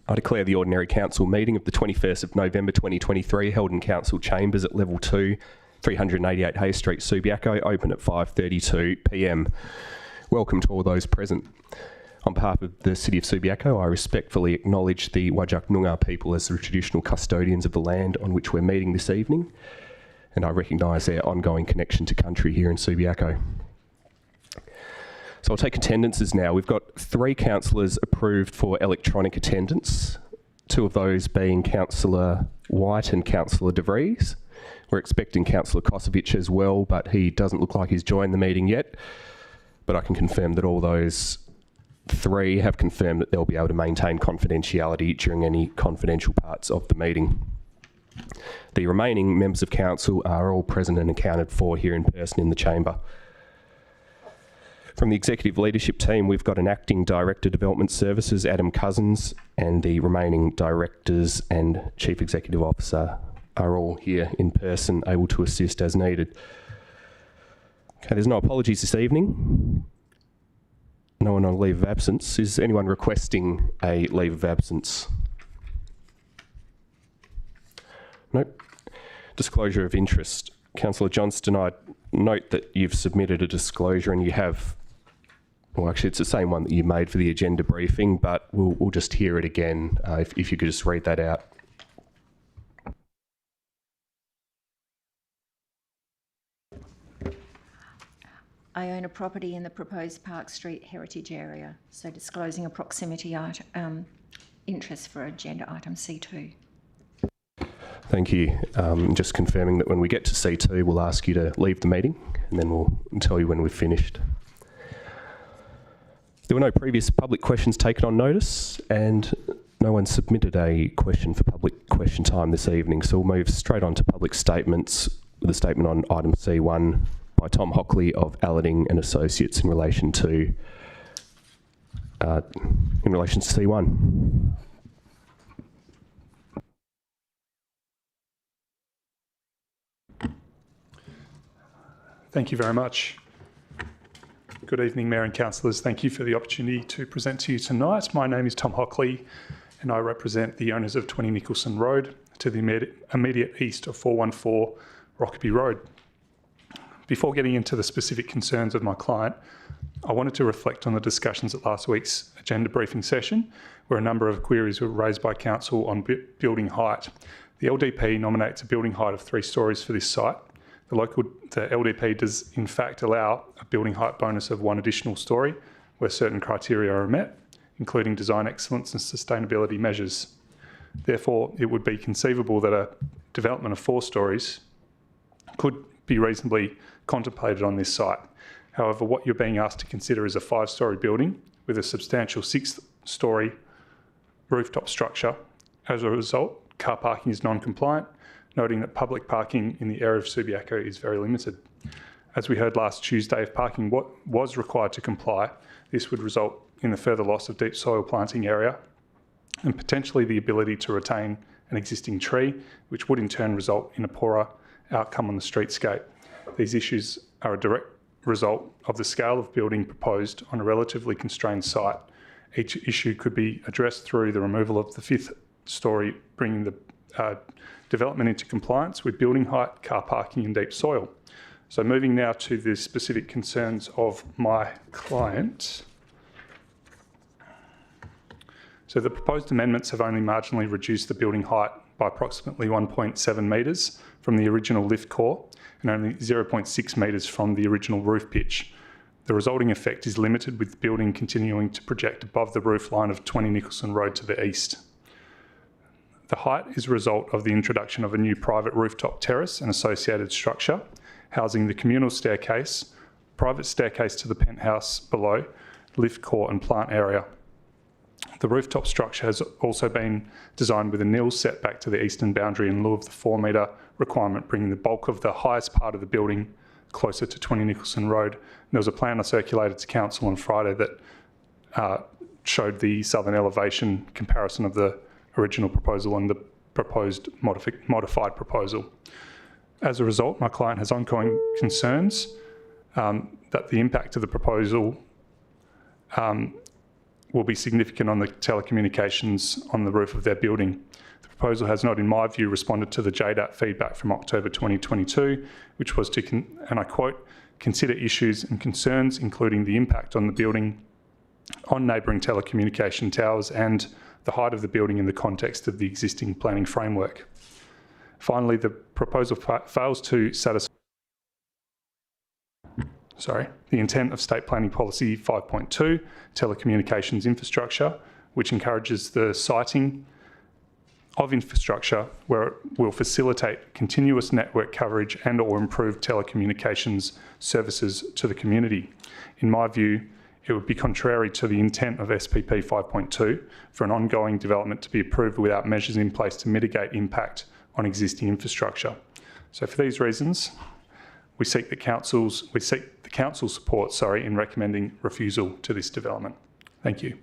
I declare the Ordinary Council meeting of the 21st of November 2023 held in Council Chambers at Level 2, 388 Hay Street, Subiaco, open at 5:32 p.m. Welcome to all those present. On behalf of the City of Subiaco, I respectfully acknowledge the Whadjuk Noongar people as the traditional custodians of the land on which we're meeting this evening, and I recognise their ongoing connection to country here in Subiaco. So I'll take attendances now. We've got 3 councillors approved for electronic attendance, 2 of those being Councillor White and Councillor De Vries. We're expecting Councillor Kosovic as well, but he doesn't look like he's joined the meeting yet. But I can confirm that all those 3 have confirmed that they'll be able to maintain confidentiality during any confidential parts of the meeting. The remaining members of council are all present and accounted for here in person in the chamber. From the executive leadership team, we've got an acting Director Development Services, Adam Cousins, and the remaining directors and Chief Executive Officer are all here in person, able to assist as needed. Okay, there's no apologies this evening. No one on leave of absence. Is anyone requesting a leave of absence? Nope. Disclosure of interest. Councillor Johnston, I note that you've submitted a disclosure and you have, well actually it's the same one that you made for the agenda briefing, but we'll just hear it again if you could just read that out. I own a property in the proposed Park Street heritage area, so disclosing a proximity interest for agenda item C2. Thank you. Just confirming that when we get to C2, we'll ask you to leave the meeting and then we'll tell you when we've finished. There were no previous public questions taken on notice and no one submitted a question for public question time this evening, so we'll move straight on to public statements with a statement on item C1 by Tom Hockley of Allarding and Associates in relation to C1. Thank you very much. Good evening, Mayor and Councillors. Thank you for the opportunity to present to you tonight. My name is Tom Hockley and I represent the owners of 20 Nicholson Road to the immediate east of 414 Rockaby Road. Before getting into the specific concerns of my client, I wanted to reflect on the discussions at last week's agenda briefing session, where a number of queries were raised by Council on building height. The LDP nominates a building height of 3 stories for this site. The LDP does in fact allow a building height bonus of 1 additional story where certain criteria are met, including design excellence and sustainability measures. Therefore, it would be conceivable that a development of 4 stories could be reasonably contemplated on this site. However, what you're being asked to consider is a 5-storey building with a substantial 6-storey rooftop structure. As a result, car parking is non-compliant, noting that public parking in the area of Subiaco is very limited. As we heard last Tuesday, if parking was required to comply, this would result in the further loss of deep soil planting area and potentially the ability to retain an existing tree, which would in turn result in a poorer outcome on the streetscape. These issues are a direct result of the scale of building proposed on a relatively constrained site. Each issue could be addressed through the removal of the 5th storey, bringing the development into compliance with building height, car parking and deep soil. So moving now to the specific concerns of my client. So the proposed amendments have only marginally reduced the building height by approximately 1.7 metres from the original lift core and only 0.6 metres from the original roof pitch. The resulting effect is limited, with the building continuing to project above the roof line of 20 Nicholson Road to the east. The height is a result of the introduction of a new private rooftop terrace and associated structure, housing the communal staircase, private staircase to the penthouse below, lift core and plant area. The rooftop structure has also been designed with a nil setback to the eastern boundary in lieu of the 4 metre requirement, bringing the bulk of the highest part of the building closer to 20 Nicholson Road. And there was a plan I circulated to Council on Friday that showed the southern elevation comparison of the original proposal and the proposed modified proposal. As a result, my client has ongoing concerns that the impact of the proposal will be significant on the telecommunications on the roof of their building. The proposal has not, in my view, responded to the JDAT feedback from October 2022, which was to, and I quote, consider issues and concerns, including the impact on the building, on neighbouring telecommunication towers, and the height of the building in the context of the existing planning framework. Finally, the proposal fails to satisfy the intent of State Planning Policy 5.2, telecommunications infrastructure, which encourages the siting of infrastructure where it will facilitate continuous network coverage and or improve telecommunications services to the community. In my view, it would be contrary to the intent of SPP 5.2 for an ongoing development to be approved without measures in place to mitigate impact on existing infrastructure. So for these reasons, we seek the council's support, in recommending refusal to this development. Thank you.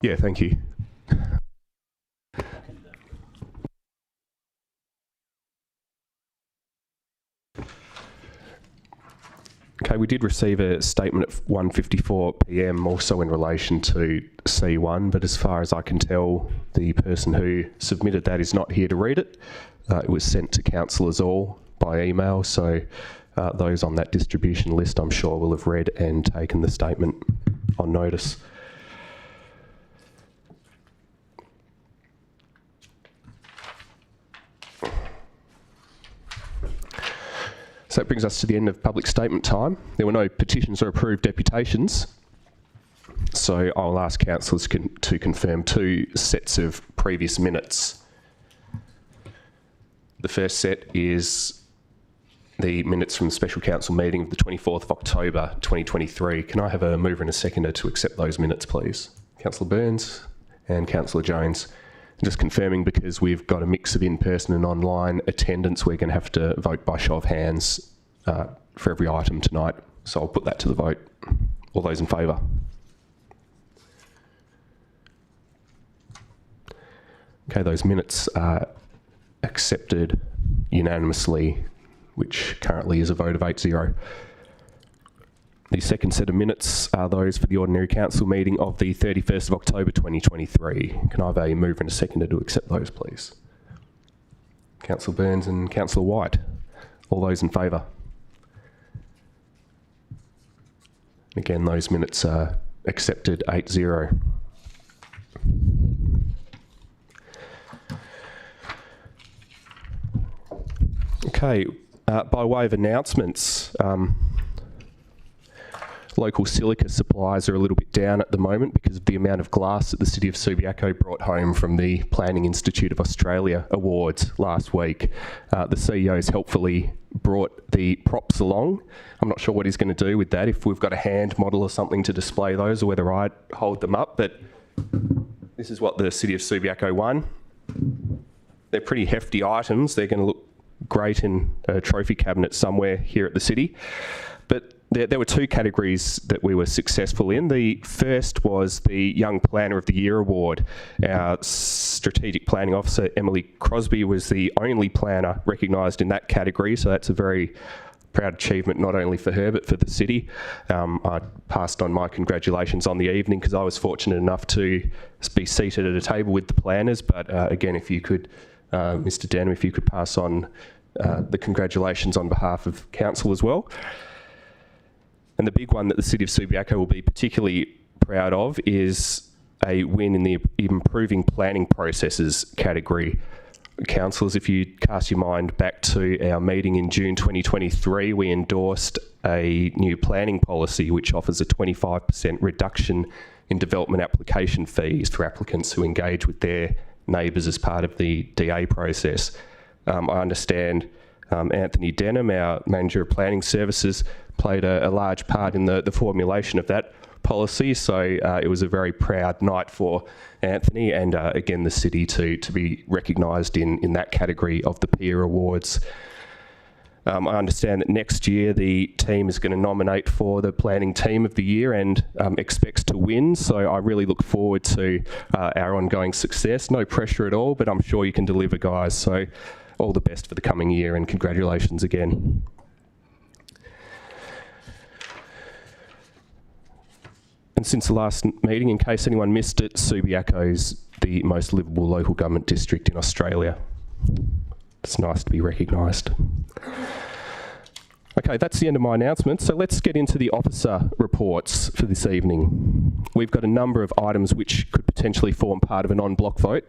Yeah, thank you. Okay, we did receive a statement at 1:54 p.m. also in relation to C1, but as far as I can tell, the person who submitted that is not here to read it. It was sent to councillors all by email, so those on that distribution list I'm sure will have read and taken the statement on notice. So that brings us to the end of public statement time. There were no petitions or approved deputations. So I'll ask councillors to confirm 2 sets of previous minutes. The first set is the minutes from the Special Council meeting of the 24th of October 2023. Can I have a mover and a seconder to accept those minutes, please? Councillor Burns and Councillor Jones. Just confirming, because we've got a mix of in-person and online attendance, we're going to have to vote by show of hands for every item tonight. So I'll put that to the vote. All those in favour? Okay, those minutes are accepted unanimously, which currently is a vote of 8-0. The second set of minutes are those for the Ordinary Council meeting of the 31st of October 2023. Can I have a mover and a seconder to accept those, please? Councillor Burns and Councillor White. All those in favour? Again, those minutes are accepted 8-0. Okay, by way of announcements, local silica supplies are a little bit down at the moment because of the amount of glass that the City of Subiaco brought home from the Planning Institute of Australia Awards last week. The CEO's helpfully brought the props along. I'm not sure what he's going to do with that, if we've got a hand model or something to display those, or whether I'd hold them up, but this is what the City of Subiaco won. They're pretty hefty items. They're going to look great in a trophy cabinet somewhere here at the City. But there were 2 categories that we were successful in. The first was the Young Planner of the Year Award. Our Strategic Planning Officer, Emily Crosby, was the only planner recognised in that category, so that's a very proud achievement, not only for her, but for the City. I passed on my congratulations on the evening because I was fortunate enough to be seated at a table with the planners, but again, if you could, Mr Denham, if you could pass on the congratulations on behalf of Council as well. And the big one that the City of Subiaco will be particularly proud of is a win in the improving planning processes category. Councillors, if you cast your mind back to our meeting in June 2023, we endorsed a new planning policy which offers a 25% reduction in development application fees for applicants who engage with their neighbours as part of the DA process. I understand Anthony Denham, our Manager of Planning Services, played a large part in the formulation of that policy, so it was a very proud night for Anthony and again the City to be recognised in that category of the peer awards. I understand that next year the team is going to nominate for the Planning Team of the Year and expects to win. So I really look forward to our ongoing success. No pressure at all, but I'm sure you can deliver, guys. So all the best for the coming year and congratulations again. And since the last meeting, in case anyone missed it, Subiaco is the most livable local government district in Australia. It's nice to be recognised. Okay, that's the end of my announcement. So let's get into the officer reports for this evening. We've got a number of items which could potentially form part of an en bloc vote.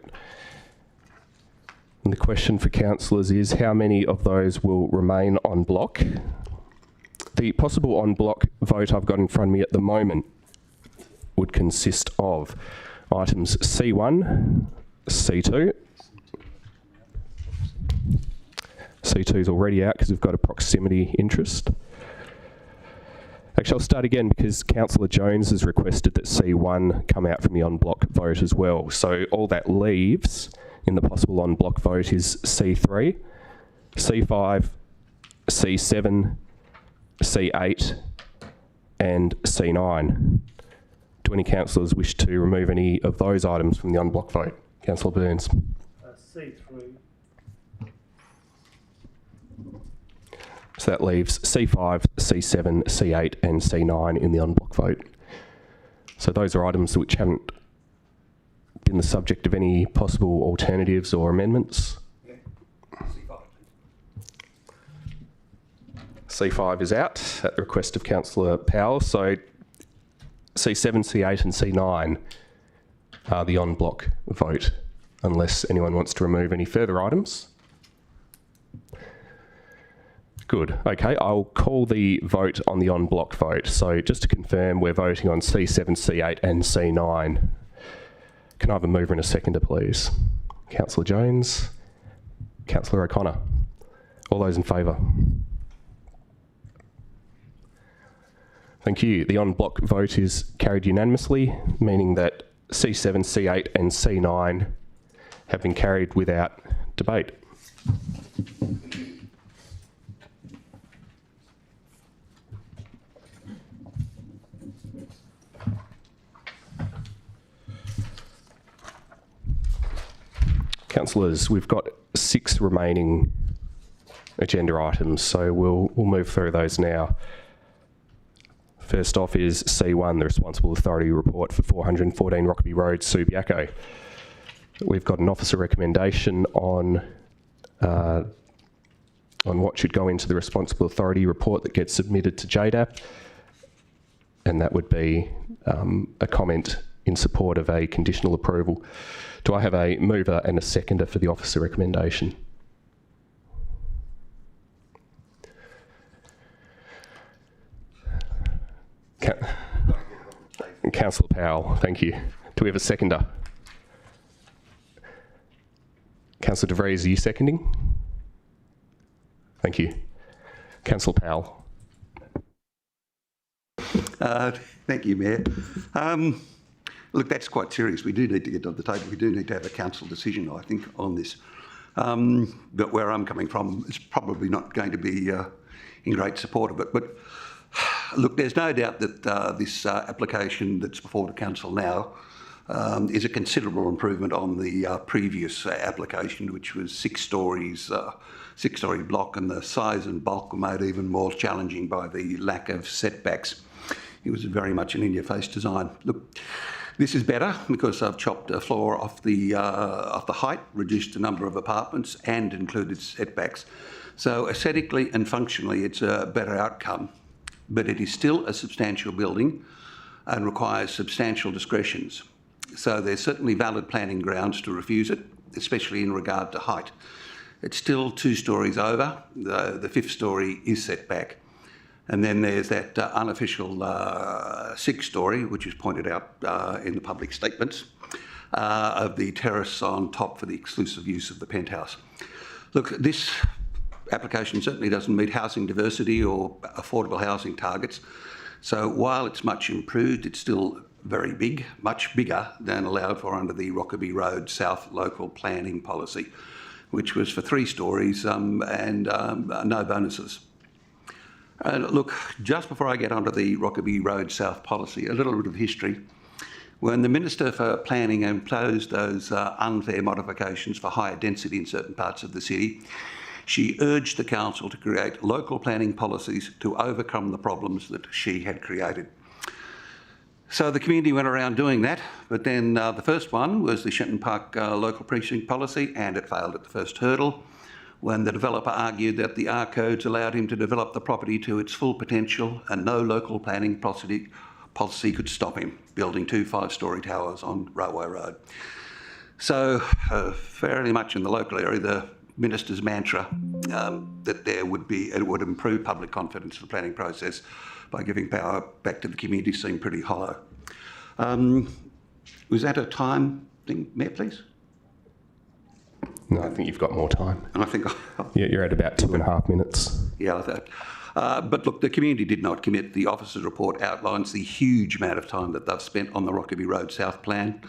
And the question for councillors is how many of those will remain en bloc? The possible en bloc vote I've got in front of me at the moment would consist of items C1, C2. C2 is already out because we've got a proximity interest. Actually, I'll start again because Councillor Jones has requested that C1 come out from the en bloc vote as well. So all that leaves in the possible en bloc vote is C3, C5, C7, C8 and C9. Do any councillors wish to remove any of those items from the en bloc vote? Councillor Burns. C3. So that leaves C5, C7, C8 and C9 in the en bloc vote. So those are items which haven't been the subject of any possible alternatives or amendments. Yeah. C5 is out at the request of Councillor Powell. So C7, C8 and C9 are the en bloc vote, unless anyone wants to remove any further items. Good. Okay, I'll call the vote on the en bloc vote. So just to confirm, we're voting on C7, C8 and C9. Can I have a mover and a seconder, please? Councillor Jones, Councillor O'Connor. All those in favour? Thank you. The en bloc vote is carried unanimously, meaning that C7, C8 and C9 have been carried without debate. Councillors, we've got 6 remaining agenda items, so we'll move through those now. First off is C1, the Responsible Authority Report for 414 Rockaby Road, Subiaco. We've got an officer recommendation on what should go into the Responsible Authority Report that gets submitted to JDAP, and that would be a comment in support of a conditional approval. Do I have a mover and a seconder for the officer recommendation? Councillor Powell, thank you. Do we have a seconder? Councillor De Vries, are you seconding? Thank you. Councillor Powell. Thank you, Mayor. Look, that's quite serious. We do need to get on the table. We do need to have a council decision, I think, on this. But where I'm coming from, it's probably not going to be in great support of it. But look, there's no doubt that this application that's before the council now is a considerable improvement on the previous application, which was 6 stories, 6-storey block, and the size and bulk were made even more challenging by the lack of setbacks. It was very much an in-your-face design. Look, this is better because I've chopped a floor off the height, reduced the number of apartments, and included setbacks. So aesthetically and functionally, it's a better outcome. But it is still a substantial building and requires substantial discretions. So there's certainly valid planning grounds to refuse it, especially in regard to height. It's still 2 stories over. The 5th story is set back. And then there's that unofficial 6th story, which is pointed out in the public statements, of the terrace on top for the exclusive use of the penthouse. Look, this application certainly doesn't meet housing diversity or affordable housing targets. So while it's much improved, it's still very big, much bigger than allowed for under the Rockaby Road South local planning policy, which was for 3 stories and no bonuses. Look, just before I get onto the Rockaby Road South policy, a little bit of history. When the Minister for Planning imposed those unfair modifications for higher density in certain parts of the city, she urged the council to create local planning policies to overcome the problems that she had created. So the community went around doing that, but then the first one was the Shenton Park local precinct policy, and it failed at the first hurdle when the developer argued that the R codes allowed him to develop the property to its full potential and no local planning policy could stop him building 2 5-storey towers on Railway Road. So fairly much in the local area, the minister's mantra that it would improve public confidence in the planning process by giving power back to the community seemed pretty hollow. Was that a time thing, Mayor, please? No, I think you've got more time. And I think Yeah, you're at about 2.5 minutes. yeah, that. But look, the community did not commit. The officer's report outlines the huge amount of time that they've spent on the Rockaby Road South plan.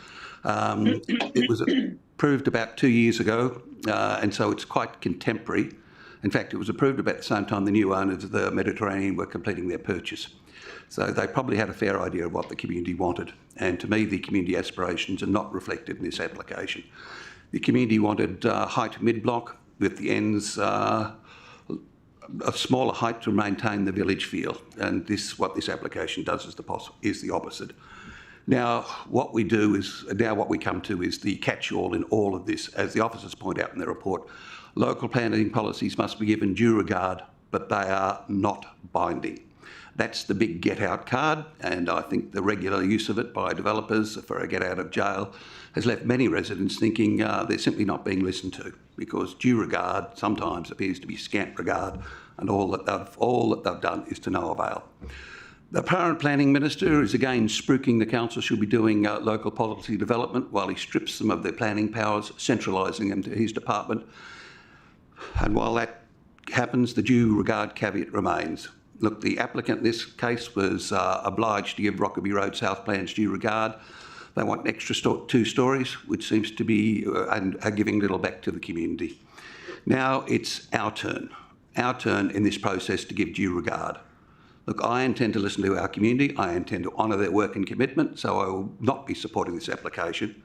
It was approved about 2 years ago, and so it's quite contemporary. In fact, it was approved about the same time the new owners of the Mediterranean were completing their purchase. So they probably had a fair idea of what the community wanted. And to me, the community aspirations are not reflected in this application. The community wanted height mid-block with the ends a smaller height to maintain the village feel. And what this application does is the opposite. Now, what we come to is the catch-all in all of this. As the officers point out in their report, local planning policies must be given due regard, but they are not binding. That's the big get-out card, and I think the regular use of it by developers for a get-out of jail has left many residents thinking they're simply not being listened to, because due regard sometimes appears to be scant regard, and all that they've done is to no avail. The current planning minister is again spruiking the council should be doing local policy development while he strips them of their planning powers, centralising them to his department. And while that happens, the due regard caveat remains. Look, the applicant in this case was obliged to give Rockaby Road South plans due regard. They want an extra 2 stories, which seems to be, and are giving little back to the community. Now it's our turn in this process to give due regard. Look, I intend to listen to our community. I intend to honour their work and commitment, so I will not be supporting this application.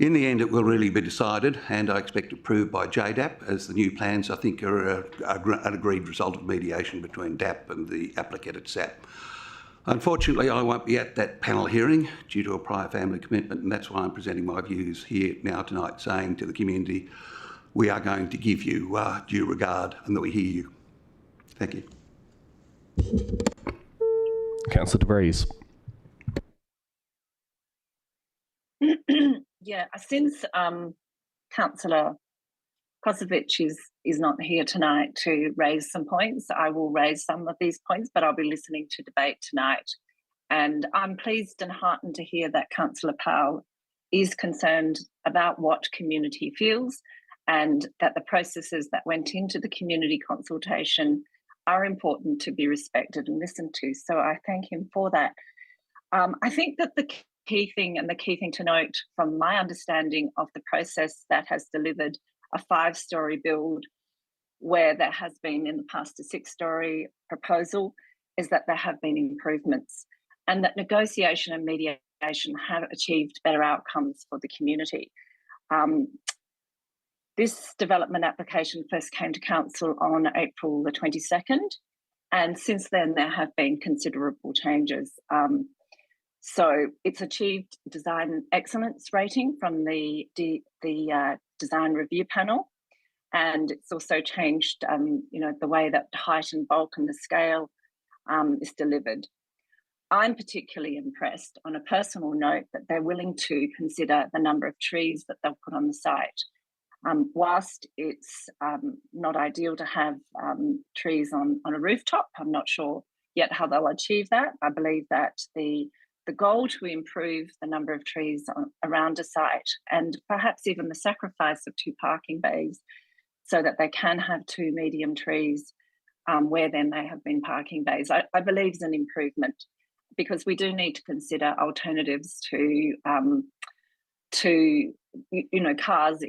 In the end, it will really be decided, and I expect approved by JDAP, as the new plans, I think, are an agreed result of mediation between DAP and the applicant at SAP. Unfortunately, I won't be at that panel hearing due to a prior family commitment, and that's why I'm presenting my views here now tonight, saying to the community, we are going to give you due regard and that we hear you. Thank you. Councillor De Vries. Yeah, since Councillor Kosovic is not here tonight to raise some points, I will raise some of these points, but I'll be listening to debate tonight. And I'm pleased and heartened to hear that Councillor Powell is concerned about what community feels, and that the processes that went into the community consultation are important to be respected and listened to. So I thank him for that. I think that the key thing to note from my understanding of the process that has delivered a 5-story build where there has been in the past a 6-story proposal is that there have been improvements, and that negotiation and mediation have achieved better outcomes for the community. This development application first came to council on April the 22nd, and since then there have been considerable changes. So it's achieved design excellence rating from the design review panel, and it's also changed, the way that the height and bulk and the scale is delivered. I'm particularly impressed on a personal note that they're willing to consider the number of trees that they'll put on the site. Whilst it's not ideal to have trees on a rooftop, I'm not sure yet how they'll achieve that. I believe that the goal to improve the number of trees around a site, and perhaps even the sacrifice of 2 parking bays so that they can have 2 medium trees where there may have been parking bays, I believe is an improvement, because we do need to consider alternatives to to, cars,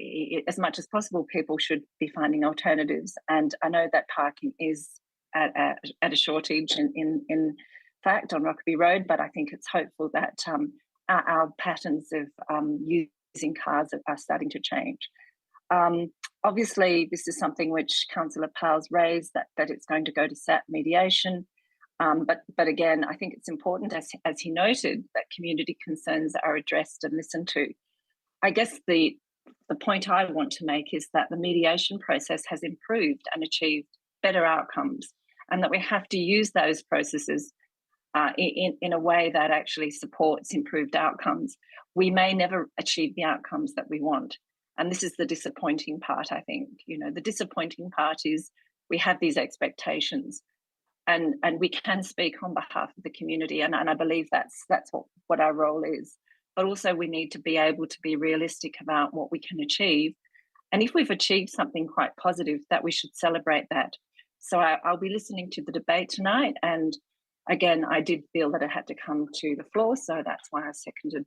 as much as possible, people should be finding alternatives. And I know that parking is at a shortage in fact on Rockaby Road, but I think it's hopeful that our patterns of using cars are starting to change. Obviously, this is something which Councillor Powell's raised, that it's going to go to SAT mediation. But again, I think it's important, as he noted, that community concerns are addressed and listened to. I guess the point I want to make is that the mediation process has improved and achieved better outcomes, and that we have to use those processes in a way that actually supports improved outcomes. We may never achieve the outcomes that we want. And this is the disappointing part, I think. The disappointing part is we have these expectations, and we can speak on behalf of the community. And I believe that's what our role is. But also we need to be able to be realistic about what we can achieve. And if we've achieved something quite positive, that we should celebrate that. So I'll be listening to the debate tonight. And again, I did feel that it had to come to the floor. So that's why I seconded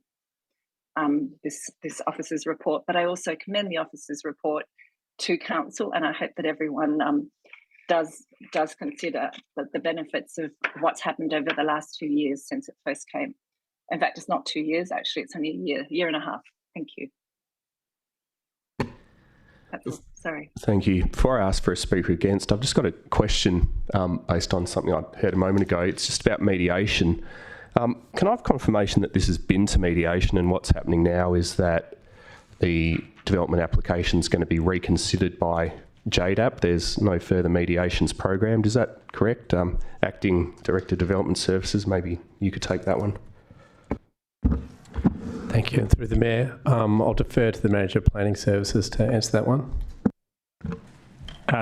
this officer's report. But I also commend the officer's report to council, and I hope that everyone does consider the benefits of what's happened over the last 2 years since it first came. In fact, it's not 2 years, actually, it's only a year and a half. Thank you. Sorry. Thank you. Before I ask for a speaker against, I've just got a question based on something I heard a moment ago. It's just about mediation. Can I have confirmation that this has been to mediation, and what's happening now is that the development application is going to be reconsidered by JDAP? There's no further mediations programmed. Is that correct? Acting Director of Development Services, maybe you could take that one. Thank you. And through the Mayor, I'll defer to the Manager of Planning Services to answer that one.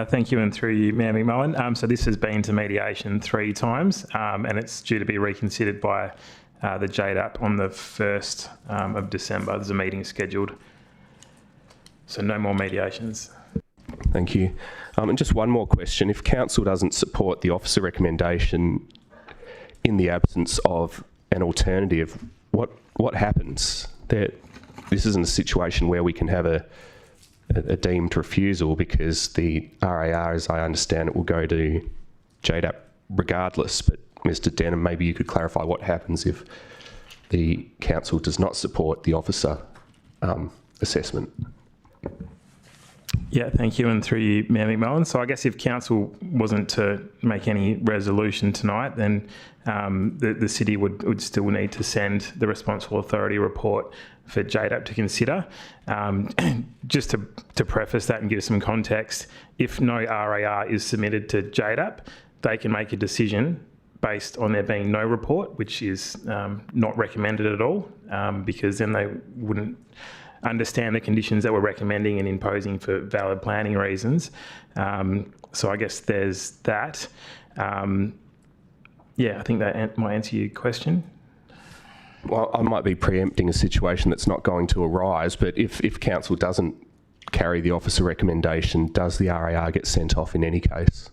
Thank you, and through you, Mayor McMullen. So this has been to mediation 3 times, and it's due to be reconsidered by the JDAP on the 1st of December. There's a meeting scheduled. So no more mediations. Thank you. And just one more question. If Council doesn't support the officer recommendation in the absence of an alternative, what happens? This isn't a situation where we can have a deemed refusal, because the RAR, as I understand it, will go to JDAP regardless. But Mr. Denham, maybe you could clarify what happens if the Council does not support the officer assessment. Yeah, thank you, and through you, Mayor McMullen. So I guess if Council wasn't to make any resolution tonight, then the city would still need to send the responsible authority report for JDAP to consider. Just to preface that and give some context, if no RAR is submitted to JDAP, they can make a decision based on there being no report, which is not recommended at all, because then they wouldn't understand the conditions that we're recommending and imposing for valid planning reasons. So I guess there's that. Yeah, I think that might answer your question. Well, I might be preempting a situation that's not going to arise, but if Council doesn't carry the officer recommendation, does the RAR get sent off in any case?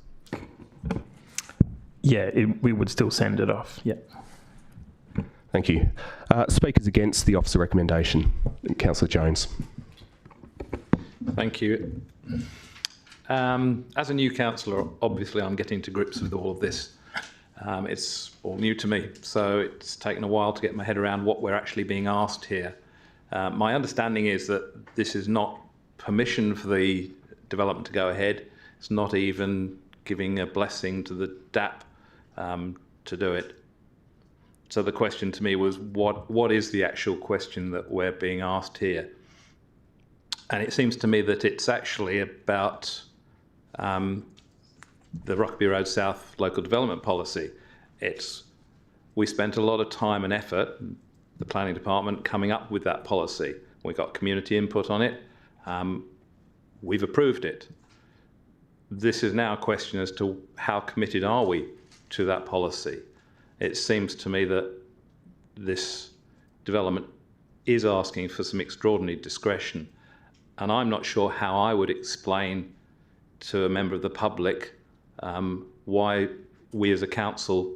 Yeah, we would still send it off, yeah. Thank you. Speakers against the officer recommendation. Councillor Jones. Thank you. As a new councillor, obviously I'm getting to grips with all of this. It's all new to me, so it's taken a while to get my head around what we're actually being asked here. My understanding is that this is not permission for the development to go ahead. It's not even giving a blessing to the DAP to do it. So the question to me was, what is the actual question that we're being asked here? And it seems to me that it's actually about the Rockaby Road South local development policy. We spent a lot of time and effort, the planning department, coming up with that policy. We got community input on it. We've approved it. This is now a question as to how committed are we to that policy. It seems to me that this development is asking for some extraordinary discretion, and I'm not sure how I would explain to a member of the public why we as a council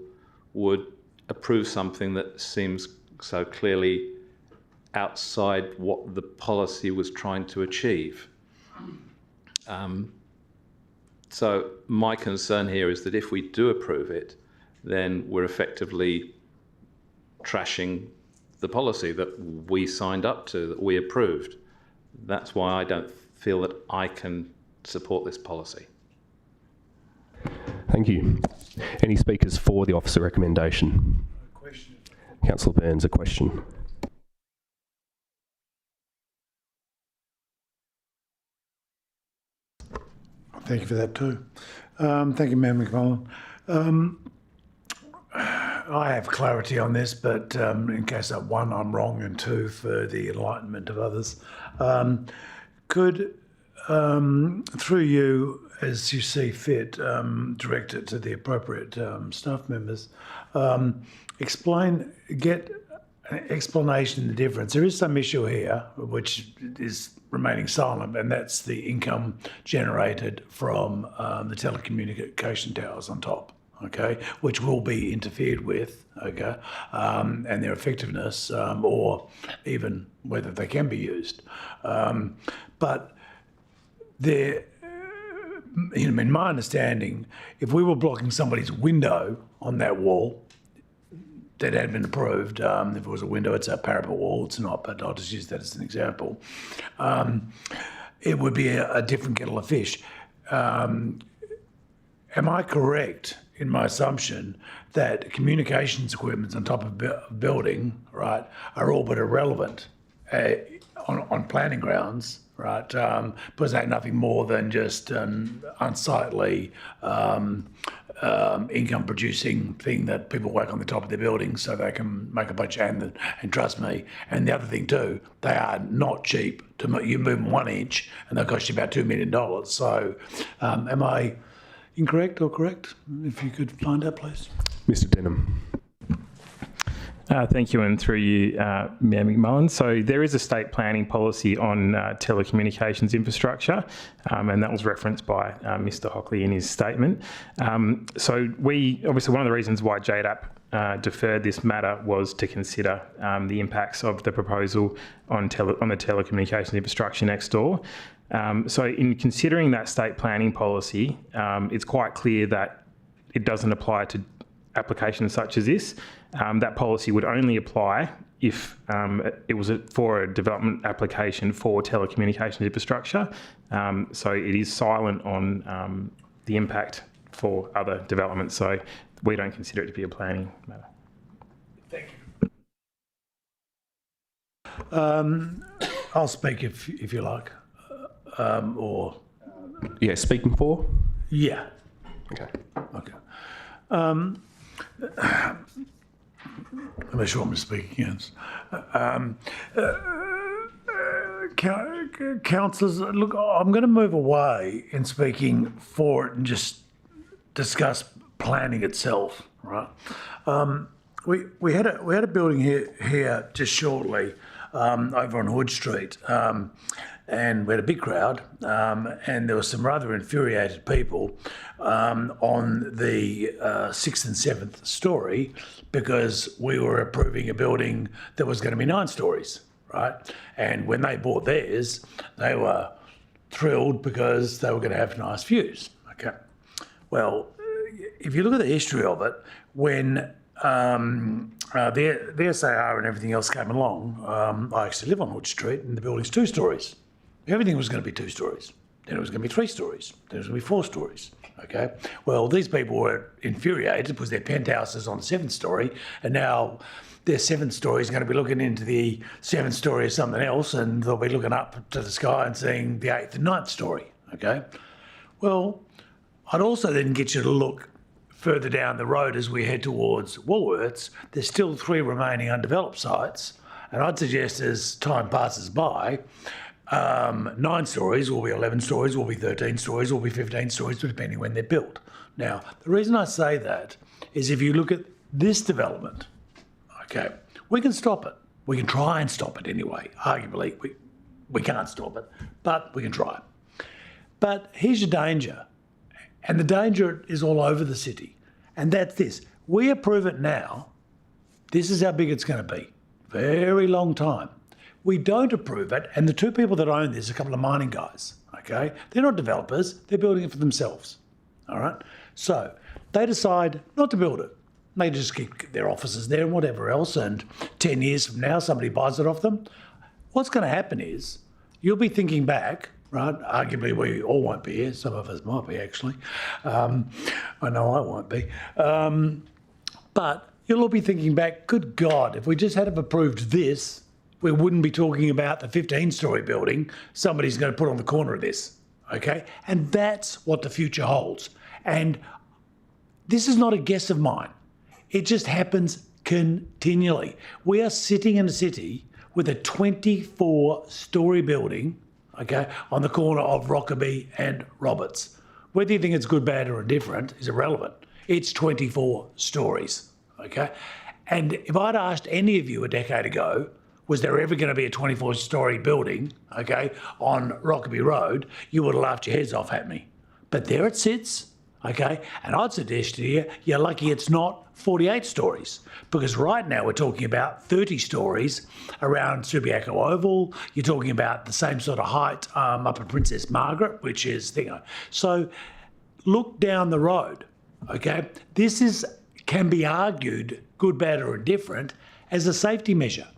would approve something that seems so clearly outside what the policy was trying to achieve. So my concern here is that if we do approve it, then we're effectively trashing the policy that we signed up to, that we approved. That's why I don't feel that I can support this policy. Thank you. Any speakers for the officer recommendation? Question. Councillor Burns, a question. Thank you for that too. Thank you, Mayor McMullen. I have clarity on this, but in case that one, I'm wrong, and two, for the enlightenment of others, could, through you, as you see fit, direct it to the appropriate staff members, get an explanation of the difference. There is some issue here, which is remaining silent, and that's the income generated from the telecommunication towers on top, okay, which will be interfered with, okay, and their effectiveness, or even whether they can be used. But there, in my understanding, if we were blocking somebody's window on that wall, that had been approved. If it was a window, it's a parapet wall. It's not, but I'll just use that as an example. It would be a different kettle of fish. Am I correct in my assumption that communications equipment on top of a building, right, are all but irrelevant on planning grounds, right? Because they're nothing more than just an unsightly income-producing thing that people whack on the top of their buildings so they can make a bunch of and trust me. And the other thing too, they are not cheap. You move them 1 inch and they'll cost you about $2 million. So am I incorrect or correct? If you could find out, please. Mr. Denham. Thank you, and through you, Mayor McMullen. So there is a state planning policy on telecommunications infrastructure, and that was referenced by Mr. Hockley in his statement. So we, obviously one of the reasons why JDAP deferred this matter was to consider the impacts of the proposal on the telecommunications infrastructure next door. So in considering that state planning policy, it's quite clear that it doesn't apply to applications such as this. That policy would only apply if it was for a development application for telecommunications infrastructure. So it is silent on the impact for other developments. So we don't consider it to be a planning matter. Thank you. I'll speak if you like, or Yeah, speaking for? yeah. Okay. Okay. Unless you want me to speak against. Councillors, look, I'm going to move away in speaking for it and just discuss planning itself, right? We had a building here just shortly over on Hood Street, and we had a big crowd, and there were some rather infuriated people on the 6th and 7th story because we were approving a building that was going to be 9 stories, right? And when they bought theirs, they were thrilled because they were going to have nice views, okay? Well, if you look at the history of it, when the SAR and everything else came along, I actually live on Hood Street and the building's 2 stories. Everything was going to be 2 stories. Then it was going to be 3 stories. Then it was going to be 4 stories. Okay. Well, these people were infuriated because their penthouse is on the 7th story, and now their 7th story is going to be looking into the 7th story of something else, and they'll be looking up to the sky and seeing the 8th and 9th story. Okay. Well, I'd also then get you to look further down the road as we head towards Woolworths. There's still 3 remaining undeveloped sites, and I'd suggest as time passes by, 9 stories will be 11 stories, will be 13 stories, will be 15 stories, depending when they're built. Now, the reason I say that is if you look at this development, okay, we can stop it. We can try and stop it anyway. Arguably, we can't stop it, but we can try. But here's your danger, and the danger is all over the city, and that's this. We approve it now. This is how big it's going to be. Very long time. we don't approve it, and the two people that own this are a couple of mining guys, okay? They're not developers, they're building it for themselves, all right? So they decide not to build it. They just keep their offices there and whatever else, and 10 years from now, somebody buys it off them. What's going to happen is you'll be thinking back, right? Arguably, we all won't be here. Some of us might be, actually. I know I won't be. But you'll all be thinking back, good God, if we just had have approved this, we wouldn't be talking about the 15-storey building somebody's going to put on the corner of this, okay? And that's what the future holds. And this is not a guess of mine. It just happens continually. We are sitting in a city with a 24-storey building, okay, on the corner of Rockerbie and Roberts. Whether you think it's good, bad or indifferent is irrelevant. It's 24 stories, okay? And if I'd asked any of you a decade ago, was there ever going to be a 24-storey building, okay, on Rockerbie Road, you would have laughed your heads off at me. But there it sits, okay? And I'd suggest to you, you're lucky it's not 48 stories, because right now we're talking about 30 stories around Subiaco Oval. You're talking about the same sort of height up at Princess Margaret, which is thingo. So look down the road, okay? This can be argued, good, bad or indifferent, as a safety measure,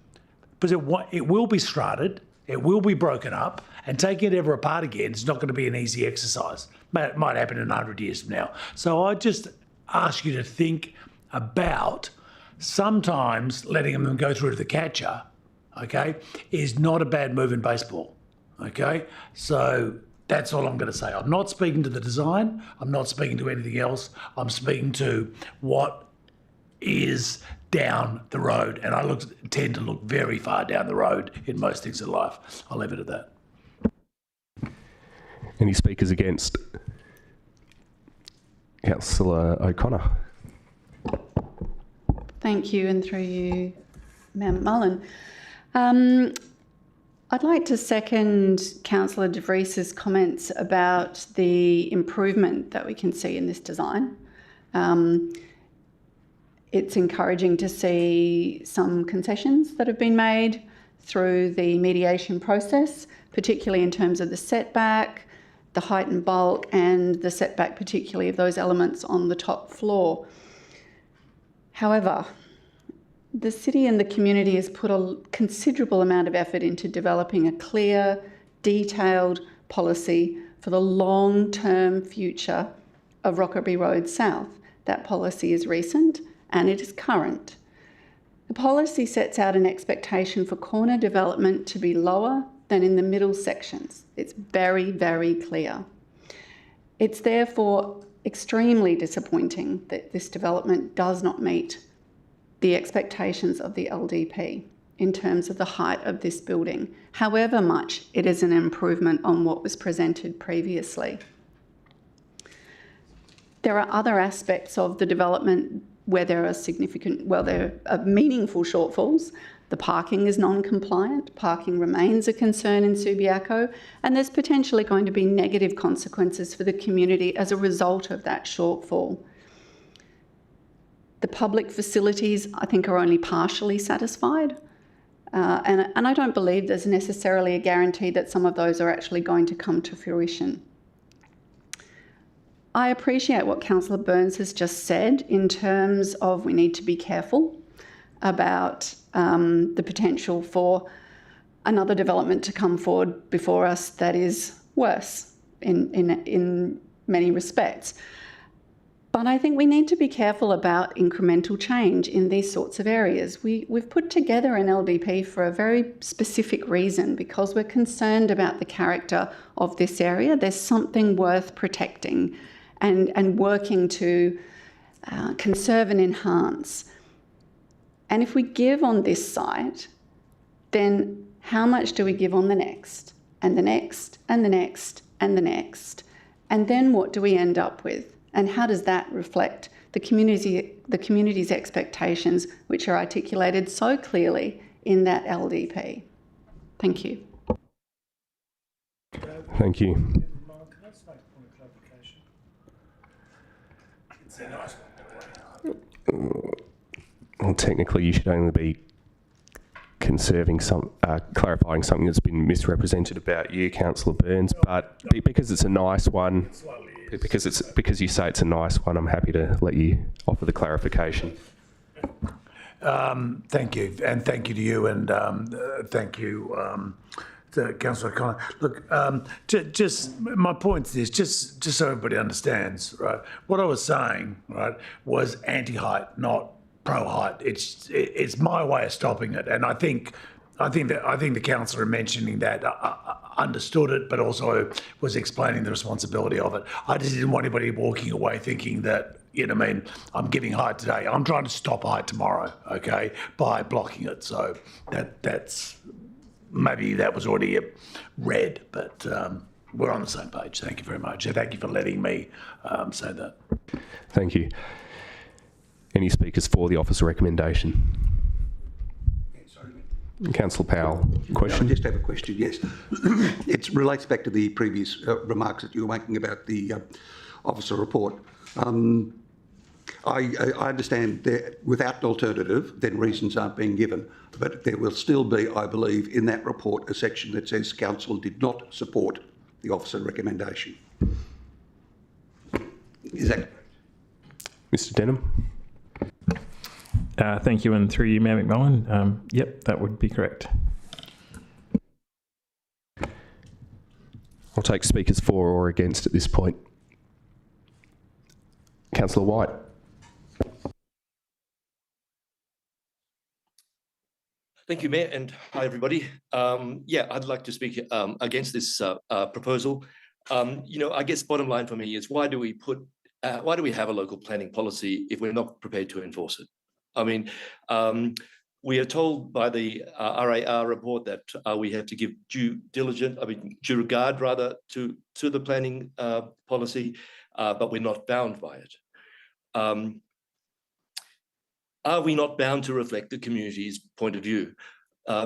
because it will be strutted, it will be broken up, and taking it ever apart again is not going to be an easy exercise. But it might happen in 100 years from now. So I just ask you to think about sometimes letting them go through to the catcher, okay, is not a bad move in baseball, okay? So that's all I'm going to say. I'm not speaking to the design. I'm not speaking to anything else. I'm speaking to what is down the road. And I tend to look very far down the road in most things in life. I'll leave it at that. Any speakers against? Councillor O'Connor. Thank you, and through you, Mayor McMullen. I'd like to second Councillor De Vries's comments about the improvement that we can see in this design. It's encouraging to see some concessions that have been made through the mediation process, particularly in terms of the setback, the height and bulk, and the setback particularly of those elements on the top floor. However, the city and the community has put a considerable amount of effort into developing a clear, detailed policy for the long-term future of Rockerbie Road South. That policy is recent and it is current. The policy sets out an expectation for corner development to be lower than in the middle sections. It's very, very clear. It's therefore extremely disappointing that this development does not meet the expectations of the LDP in terms of the height of this building, however much it is an improvement on what was presented previously. There are other aspects of the development where there are there are meaningful shortfalls. The parking is non-compliant, parking remains a concern in Subiaco, and there's potentially going to be negative consequences for the community as a result of that shortfall. The public facilities, I think, are only partially satisfied, and I don't believe there's necessarily a guarantee that some of those are actually going to come to fruition. I appreciate what Councillor Burns has just said in terms of we need to be careful about the potential for another development to come forward before us that is worse in many respects. But I think we need to be careful about incremental change in these sorts of areas. We've put together an LDP for a very specific reason, because we're concerned about the character of this area. There's something worth protecting and working to conserve and enhance. And if we give on this site, then how much do we give on the next, and the next, and the next, and the next? And then what do we end up with? And how does that reflect the community's expectations, which are articulated so clearly in that LDP? Thank you. Thank you. Can I just make a point of clarification? It's a nice one. Well, technically, you should only be clarifying something that's been misrepresented about you, Councillor Burns. But because it's a nice one, because you say it's a nice one, I'm happy to let you offer the clarification. Thank you, and thank you to you, and thank you to Councillor O'Connor. Look, just my point is just so everybody understands, right? What I was saying, right, was anti-height, not pro-height. It's my way of stopping it, and I think the councillor mentioning that understood it, but also was explaining the responsibility of it. I just didn't want anybody walking away thinking that, you know what I mean, I'm giving height today. I'm trying to stop height tomorrow, okay, by blocking it. So that's maybe that was already read, but we're on the same page. Thank you very much. And thank you for letting me say that. Thank you. Any speakers for the officer recommendation? Councillor Powell, question? I just have a question, yes. It relates back to the previous remarks that you were making about the officer report. I understand that without an alternative, then reasons aren't being given, but there will still be, I believe, in that report a section that says council did not support the officer recommendation. Is that correct? Mr Denham? Thank you, and through you, Mayor McMullen. Yep, that would be correct. I'll take speakers for or against at this point. Councillor White. Thank you, Mayor, and hi, everybody. Yeah, I'd like to speak against this proposal. I guess bottom line for me is why do we have a local planning policy if we're not prepared to enforce it? I mean, we are told by the RAR report that we have to give due regard rather to the planning policy, but we're not bound by it. Are we not bound to reflect the community's point of view?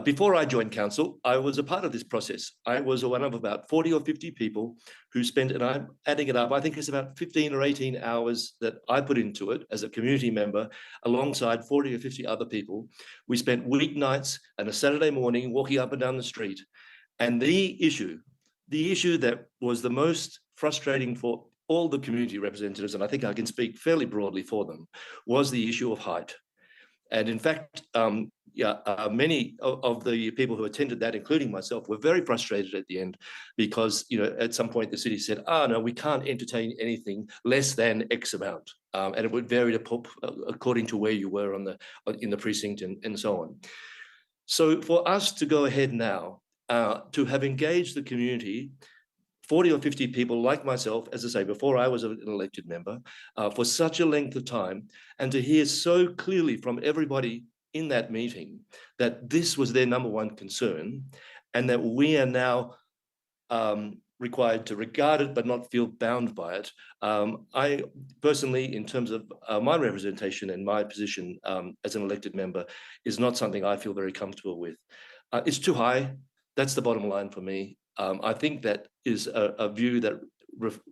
Before I joined council, I was a part of this process. I was one of about 40 or 50 people who spent, and I'm adding it up, I think it's about 15 or 18 hours that I put into it as a community member, alongside 40 or 50 other people. We spent weeknights and a Saturday morning walking up and down the street. And the issue that was the most frustrating for all the community representatives, and I think I can speak fairly broadly for them, was the issue of height. And in fact, many of the people who attended that, including myself, were very frustrated at the end because, at some point the city said, no, we can't entertain anything less than X amount. And it would vary according to where you were in the precinct and so on. So for us to go ahead now, to have engaged the community, 40 or 50 people like myself, as I say, before I was an elected member, for such a length of time, and to hear so clearly from everybody in that meeting that this was their number one concern, and that we are now required to regard it but not feel bound by it. I personally, in terms of my representation and my position as an elected member, is not something I feel very comfortable with. It's too high. That's the bottom line for me. I think that is a view that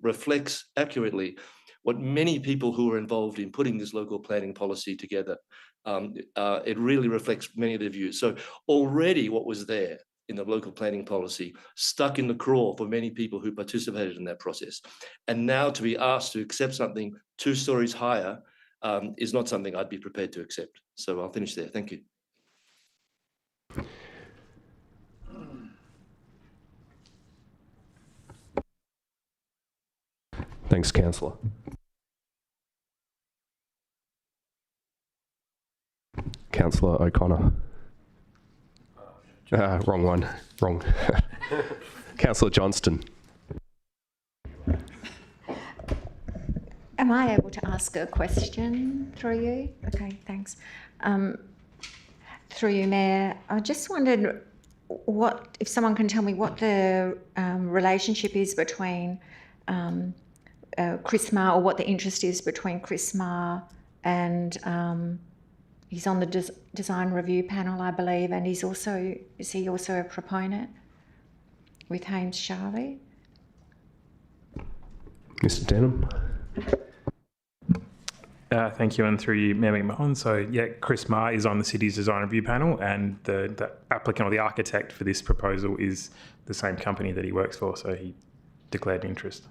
reflects accurately what many people who are involved in putting this local planning policy together, it really reflects many of their views. So already what was there in the local planning policy stuck in the craw for many people who participated in that process. And now to be asked to accept something 2 stories higher is not something I'd be prepared to accept. So I'll finish there. Thank you. Thanks, Councillor. Councillor O'Connor. Wrong one. Wrong. Councillor Johnston. Am I able to ask a question through you? Okay, thanks. Through you, Mayor, I just wondered if someone can tell me what the relationship is between Chris Marr, or what the interest is between Chris Marr and he's on the design review panel, I believe, and is he also a proponent with Hames Charlie? Mr. Denham. Thank you, and through you, Mayor McMahon. So, yeah, Chris Marr is on the city's design review panel, and the applicant or the architect for this proposal is the same company that he works for, so he declared interest.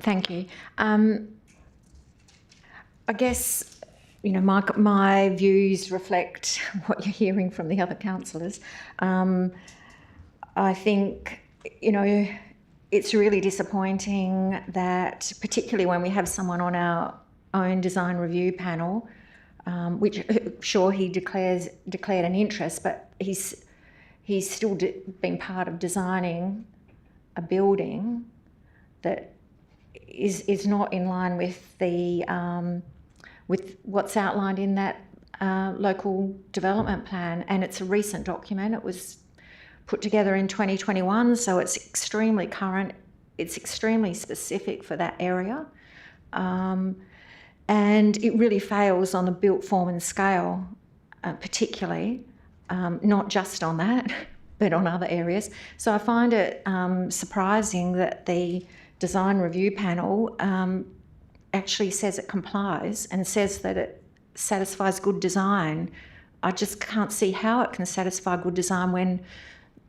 Thank you. I guess, you know, my views reflect what you're hearing from the other councillors. I think, you know, it's really disappointing that, particularly when we have someone on our own design review panel, which sure he declared an interest, but he's still been part of designing a building that is not in line with the with what's outlined in that local development plan, and it's a recent document. It was put together in 2021, so it's extremely current. It's extremely specific for that area, and it really fails on the built form and scale, particularly, not just on that, but on other areas. So I find it surprising that the design review panel actually says it complies and says that it satisfies good design. I just can't see how it can satisfy good design when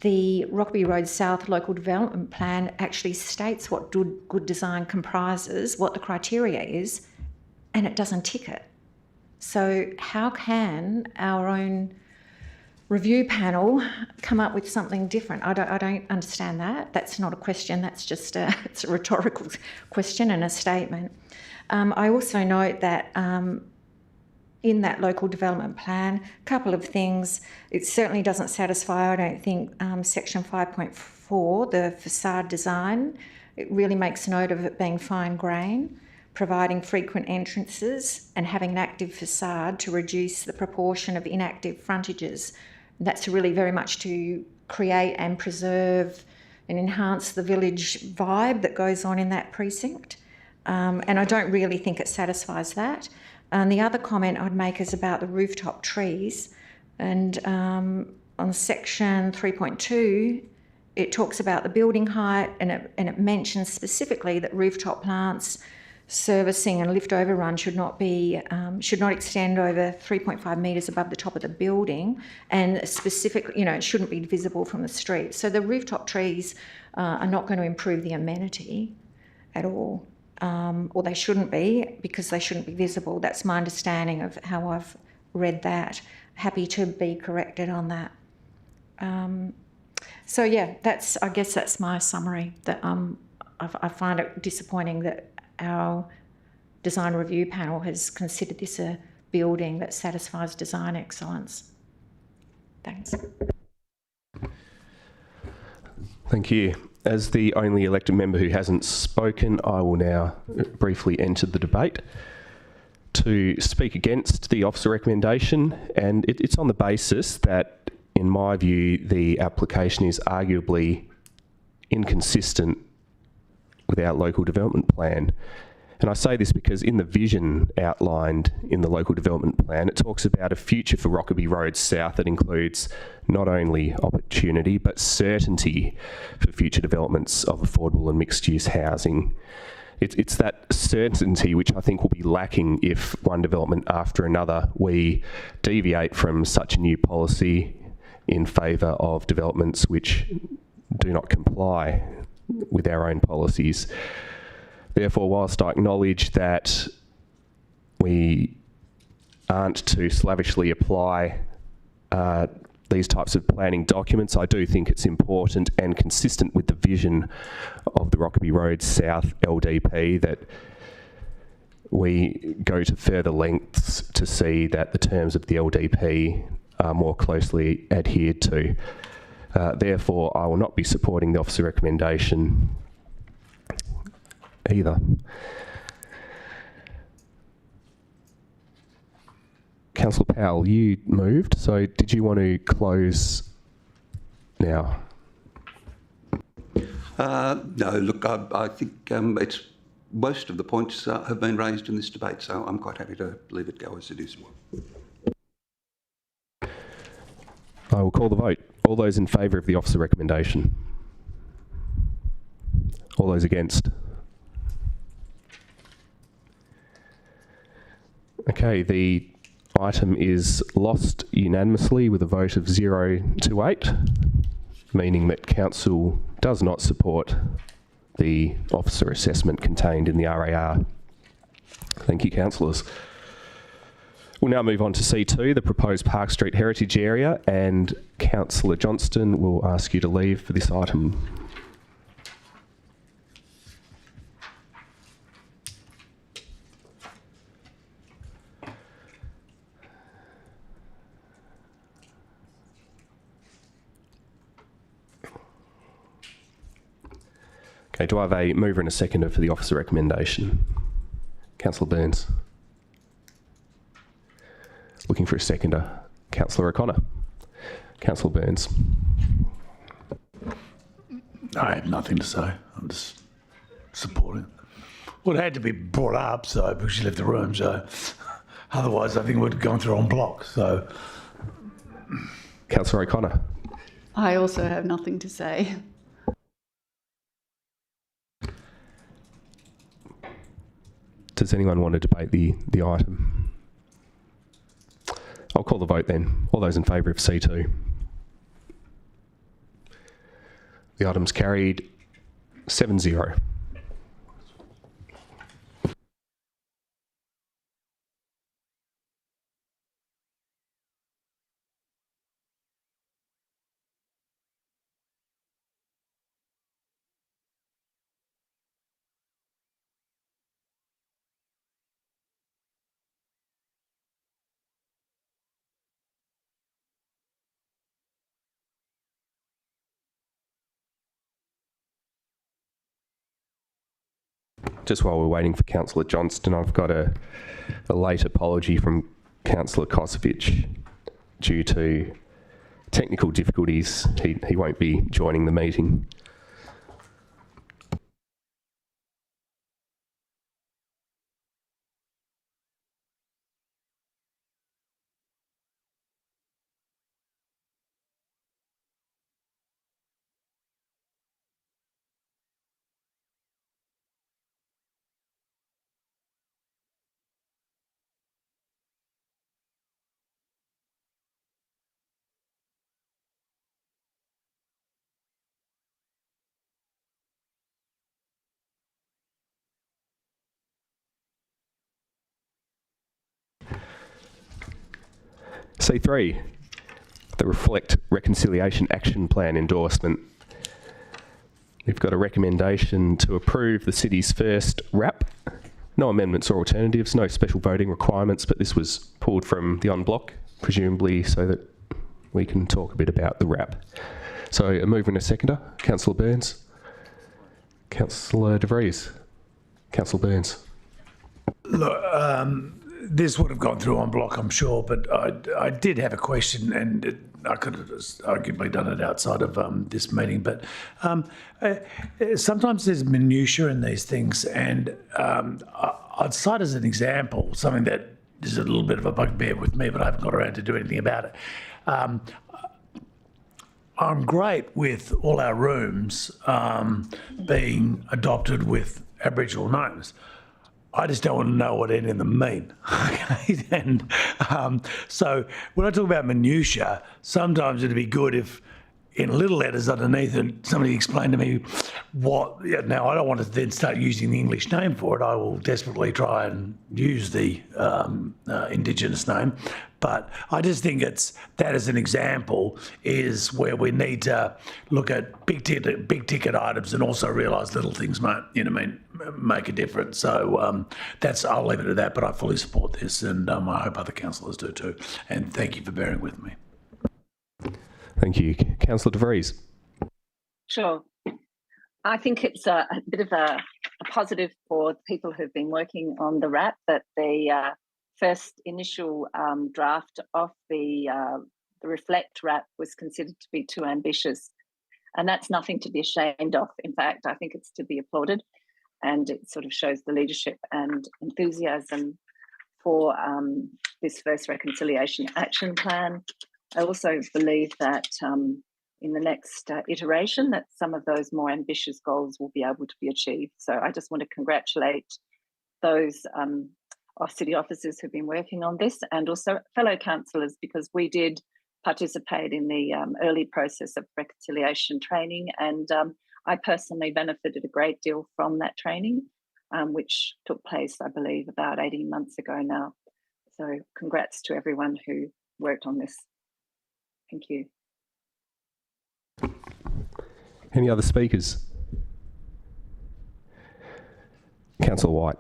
the Rockaby Road South Local Development Plan actually states what good design comprises, what the criteria is, and it doesn't tick it. So how can our own review panel come up with something different? I don't understand that. That's not a question. That's just it's a rhetorical question and a statement. I also note that in that local development plan, a couple of things. It certainly doesn't satisfy, I don't think, section 5.4, the facade design. It really makes note of it being fine grain, providing frequent entrances and having an active facade to reduce the proportion of inactive frontages. That's really very much to create and preserve and enhance the village vibe that goes on in that precinct. And I don't really think it satisfies that. And the other comment I'd make is about the rooftop trees. And on section 3.2, it talks about the building height, and it mentions specifically that rooftop plants servicing and lift overrun should not extend over 3.5 metres above the top of the building, and specifically, you know, it shouldn't be visible from the street. So the rooftop trees are not going to improve the amenity at all, or they shouldn't be, because they shouldn't be visible. That's my understanding of how I've read that. Happy to be corrected on that. So yeah, I guess that's my summary. That I find it disappointing that our design review panel has considered this a building that satisfies design excellence. Thanks. Thank you. As the only elected member who hasn't spoken, I will now briefly enter the debate to speak against the officer recommendation, and it's on the basis that, in my view, the application is arguably inconsistent with our local development plan. And I say this because in the vision outlined in the local development plan, it talks about a future for Rockaby Road South that includes not only opportunity, but certainty for future developments of affordable and mixed-use housing. It's that certainty which I think will be lacking if one development after another we deviate from such a new policy in favour of developments which do not comply with our own policies. Therefore, whilst I acknowledge that we aren't to slavishly apply these types of planning documents, I do think it's important and consistent with the vision of the Rockaby Road South LDP that we go to further lengths to see that the terms of the LDP are more closely adhered to. Therefore, I will not be supporting the officer recommendation either. Councillor Powell, you moved, so did you want to close now? No, look, I think it's most of the points have been raised in this debate, so I'm quite happy to leave it go as it is. I will call the vote. All those in favour of the officer recommendation? All those against? Okay, the item is lost unanimously with a vote of 0 to 8, meaning that Council does not support the officer assessment contained in the RAR. Thank you, councillors. We'll now move on to C2, the proposed Park Street Heritage Area, and Councillor Johnston will ask you to leave for this item. Okay, do I have a mover and a seconder for the officer recommendation? Councillor Burns. Looking for a seconder. Councillor O'Connor. Councillor Burns. I have nothing to say. I'm just supporting. Well, it had to be brought up, so because she left the room, so otherwise I think we'd gone through en bloc. So, Councillor O'Connor. I also have nothing to say. Does anyone want to debate the item? I'll call the vote then. All those in favour of C2. The item's carried 7-0. Just while we're waiting for Councillor Johnston, I've got a late apology from Councillor Kosovic due to technical difficulties. He won't be joining the meeting. C3, the Reflect Reconciliation Action Plan endorsement. We've got a recommendation to approve the city's first RAP. No amendments or alternatives, no special voting requirements, but this was pulled from the en bloc, presumably so that we can talk a bit about the RAP. So a mover and a seconder, Councillor Burns. Councillor De Vries. Councillor Burns. look, this would have gone through en bloc, I'm sure, but I did have a question, and I could have arguably done it outside of this meeting. But sometimes there's minutiae in these things, and I'd cite as an example something that is a little bit of a bugbear with me, but I haven't got around to do anything about it. I'm great with all our rooms being adopted with Aboriginal names. I just don't want to know what any of them mean. Okay, and so when I talk about minutiae, sometimes it'd be good if, in little letters underneath it, somebody explained to me what. Yeah, now I don't want to then start using the English name for it. I will desperately try and use the Indigenous name, but I just think it's that as an example is where we need to look at big ticket items and also realise little things might, make a difference. So that's, I'll leave it at that. But I fully support this, and I hope other councillors do too. And thank you for bearing with me. Thank you. Councillor De Vries. Sure. I think it's a bit of a positive for people who've been working on the RAP that the first initial draft of the Reflect RAP was considered to be too ambitious. And that's nothing to be ashamed of. In fact, I think it's to be applauded, and it sort of shows the leadership and enthusiasm for this first reconciliation action plan. I also believe that in the next iteration that some of those more ambitious goals will be able to be achieved. So I just want to congratulate those of city officers who've been working on this, and also fellow councillors, because we did participate in the early process of reconciliation training, and I personally benefited a great deal from that training, which took place, I believe, about 18 months ago now. So congrats to everyone who worked on this. Thank you. Any other speakers? Councillor White.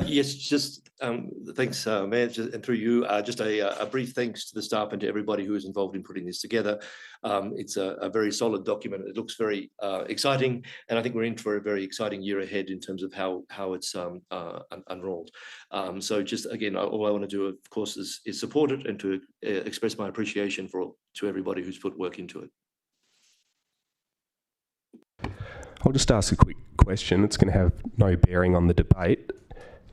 Yes, just thanks, Mayor, and through you, just a brief thanks to the staff and to everybody who is involved in putting this together. It's a very solid document. It looks very exciting, and I think we're in for a very exciting year ahead in terms of how it's unrolled. So just again, all I want to do, of course, is support it and to express my appreciation to everybody who's put work into it. I'll just ask a quick question. It's going to have no bearing on the debate.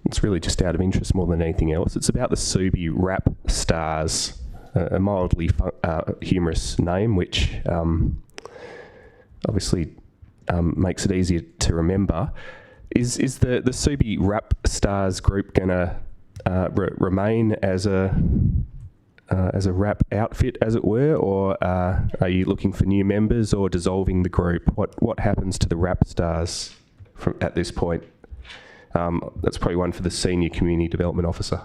It's really just out of interest more than anything else. It's about the Subi Rap Stars, a mildly humorous name, which obviously makes it easier to remember. Is the Subi Rap Stars group going to remain as a rap outfit, as it were, or are you looking for new members or dissolving the group? What happens to the Rap Stars at this point? That's probably one for the Senior Community Development Officer.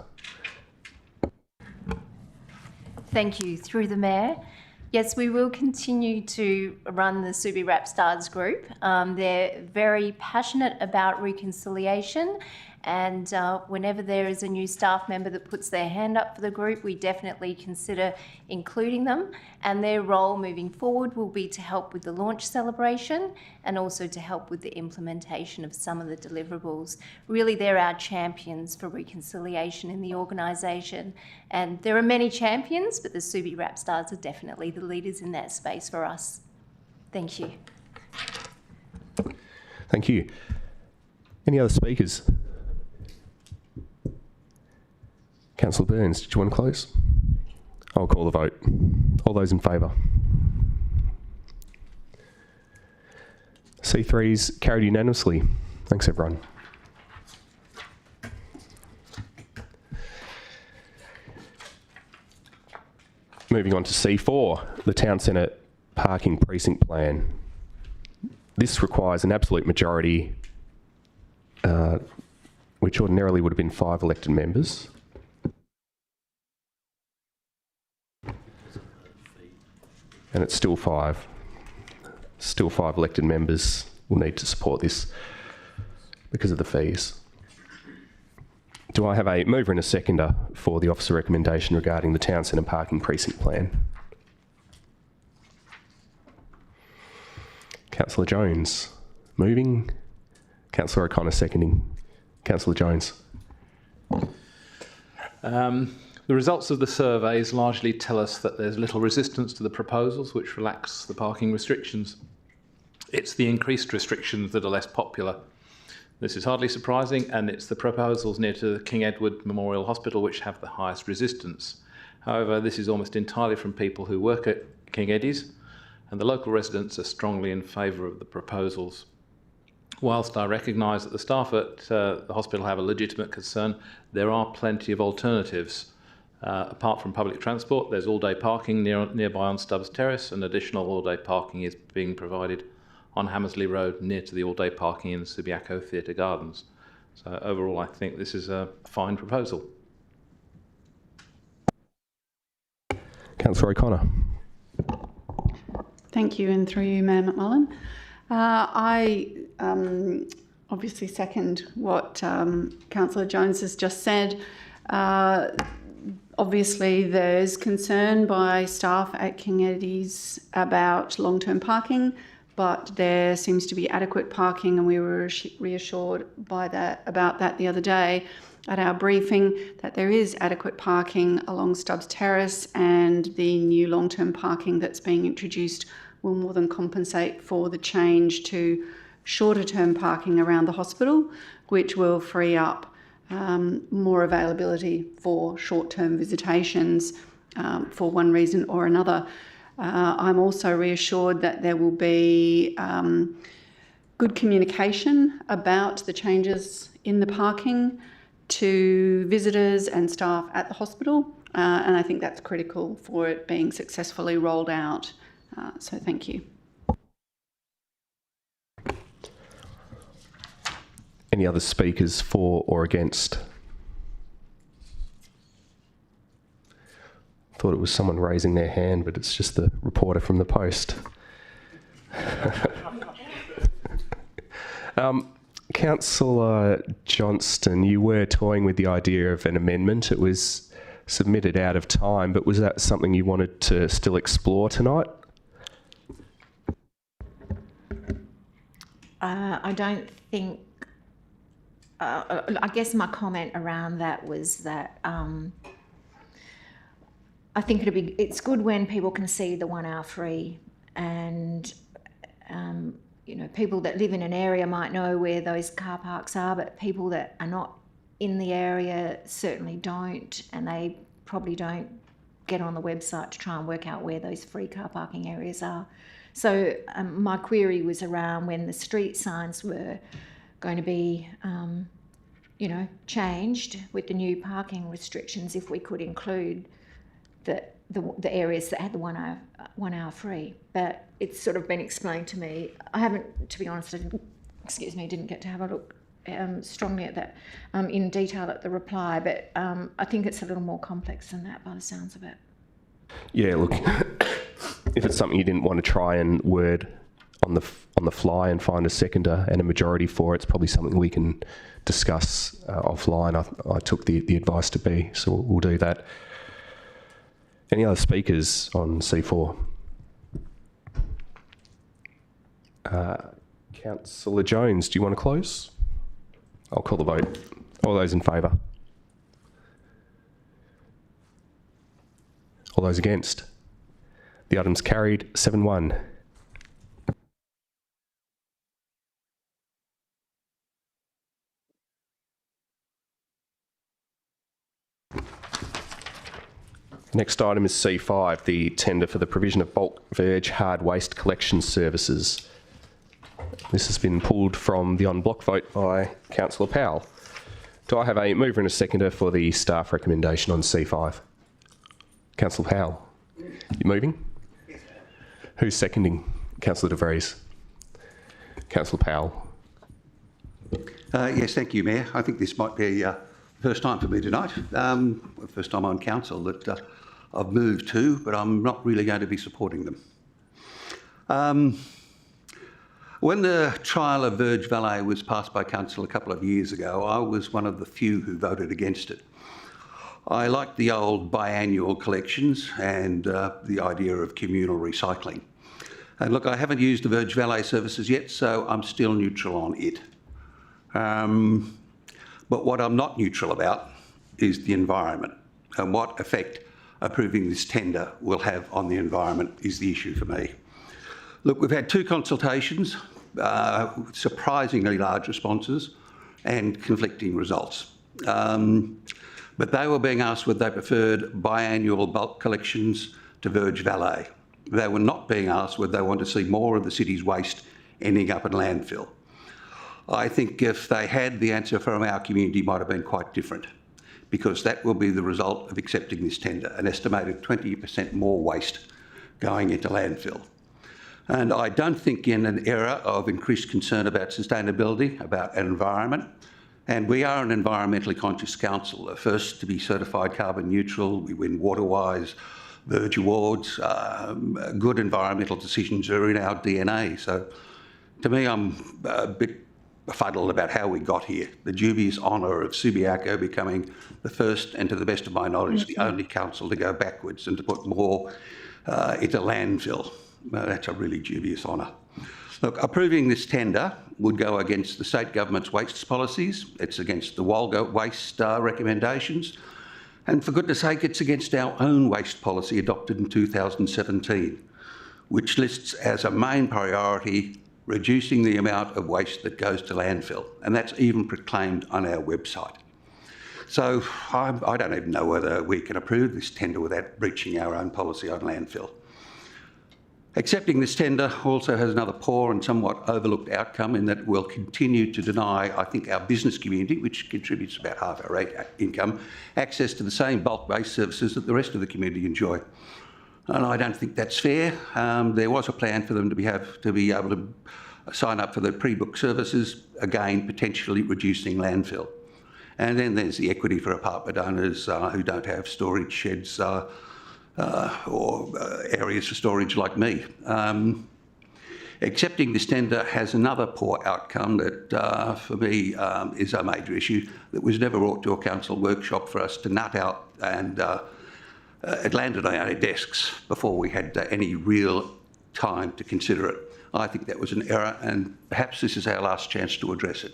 Thank you. Through the Mayor. Yes, we will continue to run the Subi Rap Stars group. They're very passionate about reconciliation, and whenever there is a new staff member that puts their hand up for the group, we definitely consider including them. And their role moving forward will be to help with the launch celebration and also to help with the implementation of some of the deliverables. Really, they're our champions for reconciliation in the organisation. And there are many champions, but the Subi Rap Stars are definitely the leaders in that space for us. Thank you. Thank you. Any other speakers? Councillor Burns, did you want to close? I'll call the vote. All those in favour? C3's carried unanimously. Thanks, everyone. Moving on to C4, the Town Centre Parking Precinct Plan. This requires an absolute majority, which ordinarily would have been 5 elected members. And it's still 5. Still 5 elected members will need to support this because of the fees. Do I have a mover and a seconder for the officer recommendation regarding the Town Centre Parking Precinct Plan? Councillor Jones, moving. Councillor O'Connor, seconding. Councillor Jones. The results of the surveys largely tell us that there's little resistance to the proposals which relax the parking restrictions. It's the increased restrictions that are less popular. This is hardly surprising, and it's the proposals near to the King Edward Memorial Hospital which have the highest resistance. However, this is almost entirely from people who work at King Eddie's, and the local residents are strongly in favour of the proposals. Whilst I recognise that the staff at the hospital have a legitimate concern, there are plenty of alternatives. Apart from public transport, there's all-day parking nearby on Stubbs Terrace, and additional all-day parking is being provided on Hammersley Road near to the all-day parking in Subiaco Theatre Gardens. So overall, I think this is a fine proposal. Councillor O'Connor. Thank you, and through you, Mayor McMullen. I obviously second what Councillor Jones has just said. Obviously, there's concern by staff at King Eddie's about long-term parking, but there seems to be adequate parking, and we were reassured about that the other day at our briefing, that there is adequate parking along Stubbs Terrace, and the new long-term parking that's being introduced will more than compensate for the change to shorter-term parking around the hospital, which will free up more availability for short-term visitations for one reason or another. I'm also reassured that there will be good communication about the changes in the parking to visitors and staff at the hospital, and I think that's critical for it being successfully rolled out. So thank you. Any other speakers for or against? Thought it was someone raising their hand, but it's just the reporter from the Post. Councillor Johnston, you were toying with the idea of an amendment. It was submitted out of time, but was that something you wanted to still explore tonight? I don't think. I guess my comment around that was that I think it's good when people can see the 1 hour free, and you know, people that live in an area might know where those car parks are, but people that are not in the area certainly don't, and they probably don't get on the website to try and work out where those free car parking areas are. So my query was around when the street signs were going to be, you know, changed with the new parking restrictions, if we could include the areas that had the 1 hour free. But it's sort of been explained to me. I haven't, to be honest, I didn't get to have a look strongly at that in detail at the reply, but I think it's a little more complex than that by the sounds of it. Yeah, look, if it's something you didn't want to try and word on the fly and find a seconder and a majority for, it's probably something we can discuss offline. I took the advice to be, so we'll do that. Any other speakers on C4? Councillor Jones, do you want to close? I'll call the vote. All those in favour? All those against? The item's carried 7-1. Next item is C5, the tender for the provision of bulk verge hard waste collection services. This has been pulled from the on-block vote by Councillor Powell. Do I have a mover and a seconder for the staff recommendation on C5? Councillor Powell, you moving? Yes, sir. Who's seconding? Councillor De Vries. Councillor Powell. Yes, thank you, Mayor. I think this might be the first time for me tonight, first time on council that I've moved to, but I'm not really going to be supporting them. When the trial of Verge Valet was passed by council a couple of years ago, I was one of the few who voted against it. I liked the old biannual collections and the idea of communal recycling. And look, I haven't used the Verge Valet services yet, so I'm still neutral on it. But what I'm not neutral about is the environment, and what effect approving this tender will have on the environment is the issue for me. Look, we've had 2 consultations, surprisingly large responses and conflicting results. But they were being asked whether they preferred biannual bulk collections to Verge Valet. They were not being asked whether they want to see more of the city's waste ending up in landfill. I think if they had, the answer from our community might have been quite different, because that will be the result of accepting this tender, an estimated 20% more waste going into landfill. And I don't think in an era of increased concern about sustainability, about environment, and we are an environmentally conscious council, the first to be certified carbon neutral. We win Waterwise, Verge Awards, good environmental decisions are in our DNA. So to me, I'm a bit befuddled about how we got here. The dubious honour of Subiaco becoming the first, and to the best of my knowledge, the only council to go backwards and to put more into landfill. That's a really dubious honour. Look, approving this tender would go against the state government's waste policies. It's against the Walga waste recommendations. And for goodness sake, it's against our own waste policy adopted in 2017, which lists as a main priority reducing the amount of waste that goes to landfill. And that's even proclaimed on our website. So I don't even know whether we can approve this tender without breaching our own policy on landfill. Accepting this tender also has another poor and somewhat overlooked outcome in that it will continue to deny, I think, our business community, which contributes about half our income, access to the same bulk-based services that the rest of the community enjoy. And I don't think that's fair. There was a plan for them to be able to sign up for the pre-book services, again, potentially reducing landfill. And then there's the equity for apartment owners who don't have storage sheds or areas for storage like me. Accepting this tender has another poor outcome that, for me, is a major issue that was never brought to a council workshop for us to nut out, and it landed on our desks before we had any real time to consider it. I think that was an error, and perhaps this is our last chance to address it.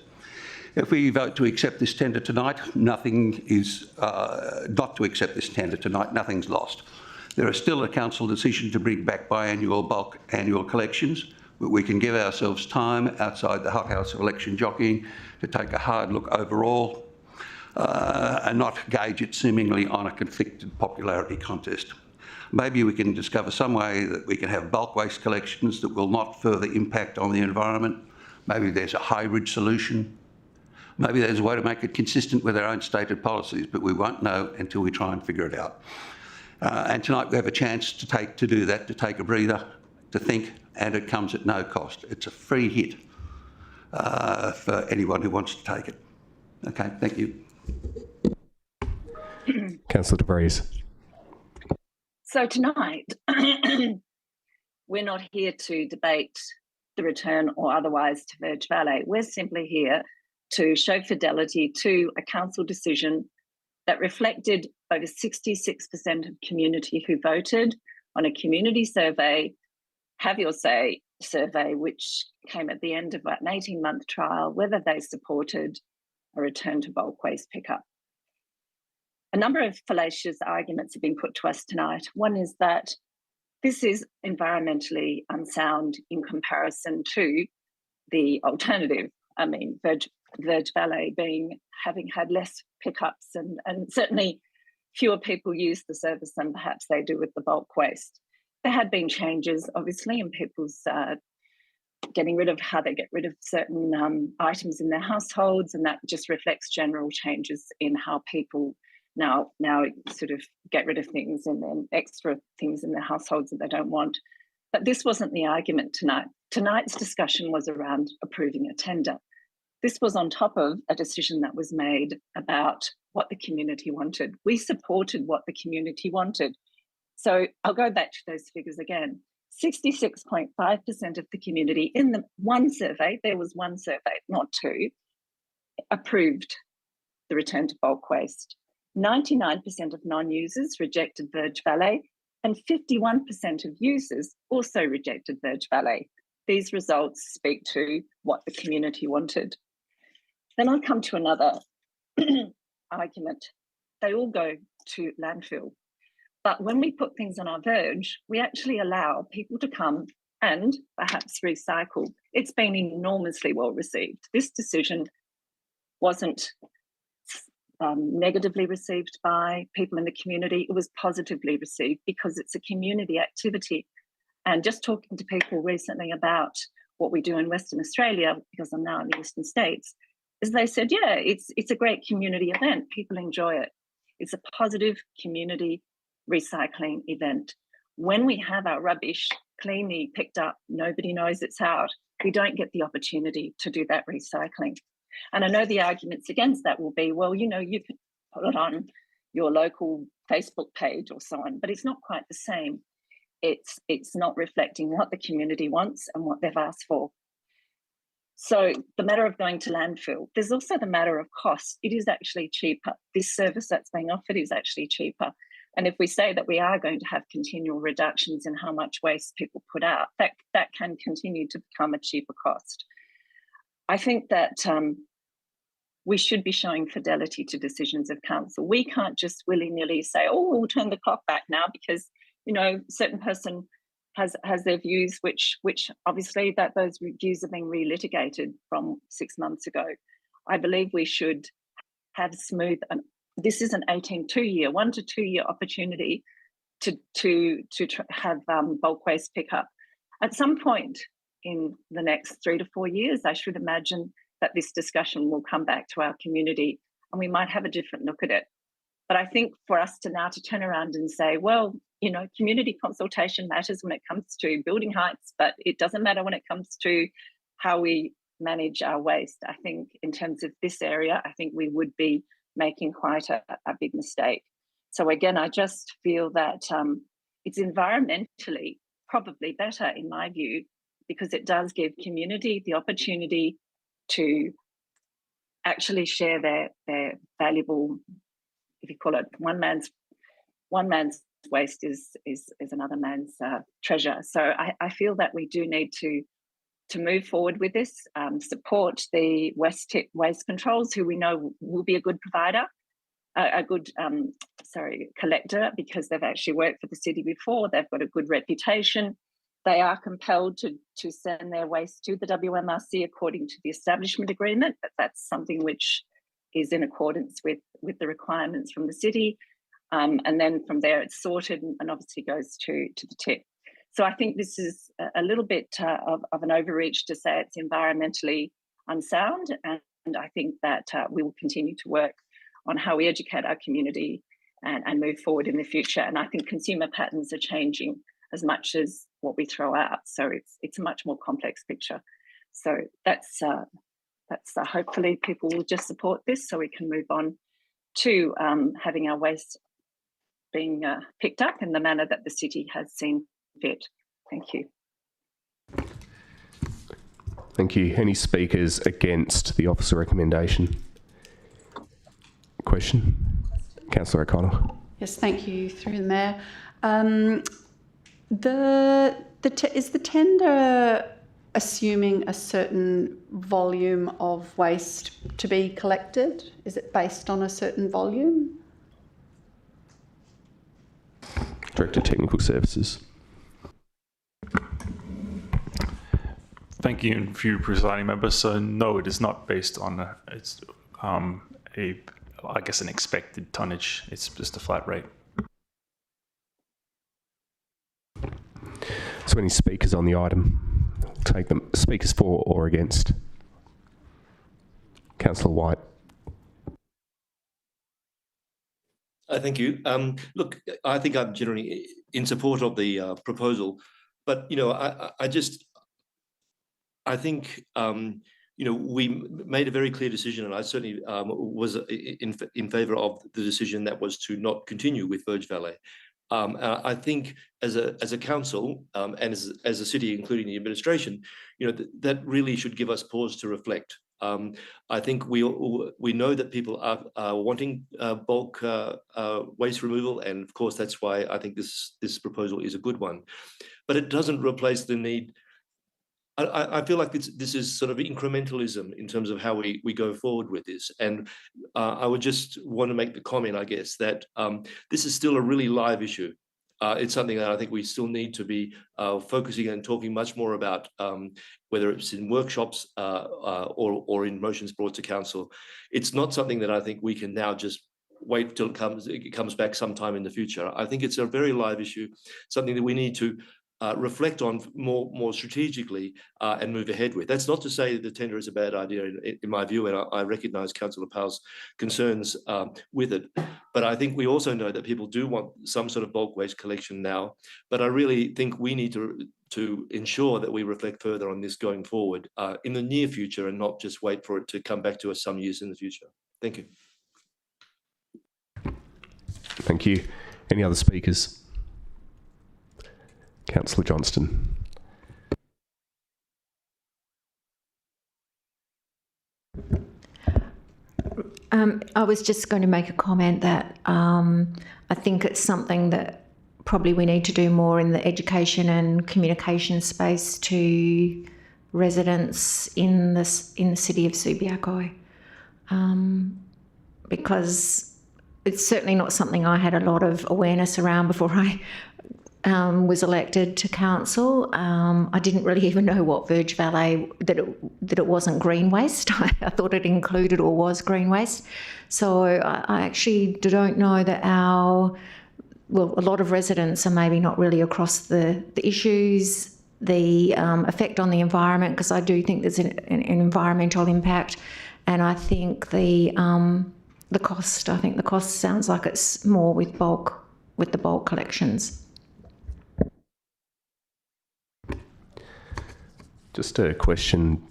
If we vote to accept this tender tonight, nothing is not to accept this tender tonight, nothing's lost. There is still a council decision to bring back biannual bulk annual collections, but we can give ourselves time outside the hothouse of election jockeying to take a hard look overall and not gauge it seemingly on a conflicted popularity contest. Maybe we can discover some way that we can have bulk waste collections that will not further impact on the environment. Maybe there's a hybrid solution. Maybe there's a way to make it consistent with our own stated policies, but we won't know until we try and figure it out. And tonight we have a chance to do that, to take a breather, to think, and it comes at no cost. It's a free hit for anyone who wants to take it. Okay, thank you. Councillor De Vries. So tonight, we're not here to debate the return or otherwise to Verge Valley. We're simply here to show fidelity to a council decision that reflected over 66% of community who voted on a community survey, Have Your Say survey, which came at the end of an 18-month trial, whether they supported a return to bulk waste pickup. A number of fallacious arguments have been put to us tonight. One is that this is environmentally unsound in comparison to the alternative. I mean, Verge Valley having had less pickups and certainly fewer people use the service than perhaps they do with the bulk waste. There had been changes, obviously, in people's getting rid of how they get rid of certain items in their households, and that just reflects general changes in how people now sort of get rid of things and then extra things in their households that they don't want. But this wasn't the argument tonight. Tonight's discussion was around approving a tender. This was on top of a decision that was made about what the community wanted. We supported what the community wanted. So I'll go back to those figures again. 66.5% of the community in the one survey, there was one survey, not two, approved the return to bulk waste. 99% of non-users rejected Verge Valley, and 51% of users also rejected Verge Valley. These results speak to what the community wanted. Then I come to another argument. They all go to landfill. But when we put things on our verge, we actually allow people to come and perhaps recycle. It's been enormously well received. This decision wasn't negatively received by people in the community. It was positively received because it's a community activity. And just talking to people recently about what we do in Western Australia, because I'm now in the Eastern States, is they said, yeah, it's a great community event. People enjoy it. It's a positive community recycling event. When we have our rubbish cleanly picked up, nobody knows it's out, we don't get the opportunity to do that recycling. And I know the arguments against that will be, well, you can put it on your local Facebook page or so on, but it's not quite the same. It's not reflecting what the community wants and what they've asked for. So the matter of going to landfill, there's also the matter of cost. It is actually cheaper. This service that's being offered is actually cheaper. And if we say that we are going to have continual reductions in how much waste people put out, that can continue to become a cheaper cost. I think that we should be showing fidelity to decisions of council. We can't just willy-nilly say, oh, we'll turn the clock back now because, certain person has their views, which obviously that those views are being relitigated from 6 months ago. I believe we should have smooth, this is an 1 to 2 year opportunity to have bulk waste pickup. At some point in the next 3 to 4 years, I should imagine that this discussion will come back to our community and we might have a different look at it. But I think for us to now to turn around and say, well, you know, community consultation matters when it comes to building heights, but it doesn't matter when it comes to how we manage our waste. I think in terms of this area, I think we would be making quite a big mistake. So again, I just feel that it's environmentally probably better in my view, because it does give community the opportunity to actually share their valuable, if you call it one man's waste is another man's treasure. So I feel that we do need to move forward with this, support the West Tip Waste Controls, who we know will be a good provider, a good collector, because they've actually worked for the city before. They've got a good reputation. They are compelled to send their waste to the WMRC according to the establishment agreement, but that's something which is in accordance with the requirements from the city. And then from there it's sorted and obviously goes to the tip. So I think this is a little bit of an overreach to say it's environmentally unsound. And I think that we will continue to work on how we educate our community and move forward in the future. And I think consumer patterns are changing as much as what we throw out. So it's a much more complex picture. So that's hopefully people will just support this so we can move on to having our waste being picked up in the manner that the city has seen fit. Thank you. Thank you. Any speakers against the officer recommendation? Question? Councillor O'Connor. Yes, thank you, through the Mayor. Is the tender assuming a certain volume of waste to be collected? Is it based on a certain volume? Director Technical Services. Thank you, for you, presiding member. So no, it is not based on I guess an expected tonnage. It's just a flat rate. So any speakers on the item? We'll take them. Speakers for or against? Councillor White. Thank you. Look, I think I'm generally in support of the proposal, but you know, I think you know, we made a very clear decision, and I certainly was in favour of the decision that was to not continue with Verge Valet. I think as a council and as a city, including the administration, you know, that really should give us pause to reflect. I think we know that people are wanting bulk waste removal, and of course that's why I think this proposal is a good one. But it doesn't replace the need. I feel like this is sort of incrementalism in terms of how we go forward with this. And I would just want to make the comment, I guess, that this is still a really live issue. It's something that I think we still need to be focusing and talking much more about, whether it's in workshops or in motions brought to council. It's not something that I think we can now just wait till it comes back sometime in the future. I think it's a very live issue, something that we need to reflect on more strategically and move ahead with. That's not to say that the tender is a bad idea in my view, and I recognise Councillor Powell's concerns with it. But I think we also know that people do want some sort of bulk waste collection now. But I really think we need to ensure that we reflect further on this going forward in the near future, and not just wait for it to come back to us some years in the future. Thank you. Thank you. Any other speakers? Councillor Johnston. I was just going to make a comment that I think it's something that probably we need to do more in the education and communication space to residents in the city of Subiaco, because it's certainly not something I had a lot of awareness around before I was elected to council. I didn't really even know what Verge Valet, that it wasn't green waste. I thought it included or was green waste. So I actually don't know that a lot of residents are maybe not really across the issues the effect on the environment, because I do think there's an environmental impact, and I think the cost. I think the cost sounds like it's more with the bulk collections. Just a question,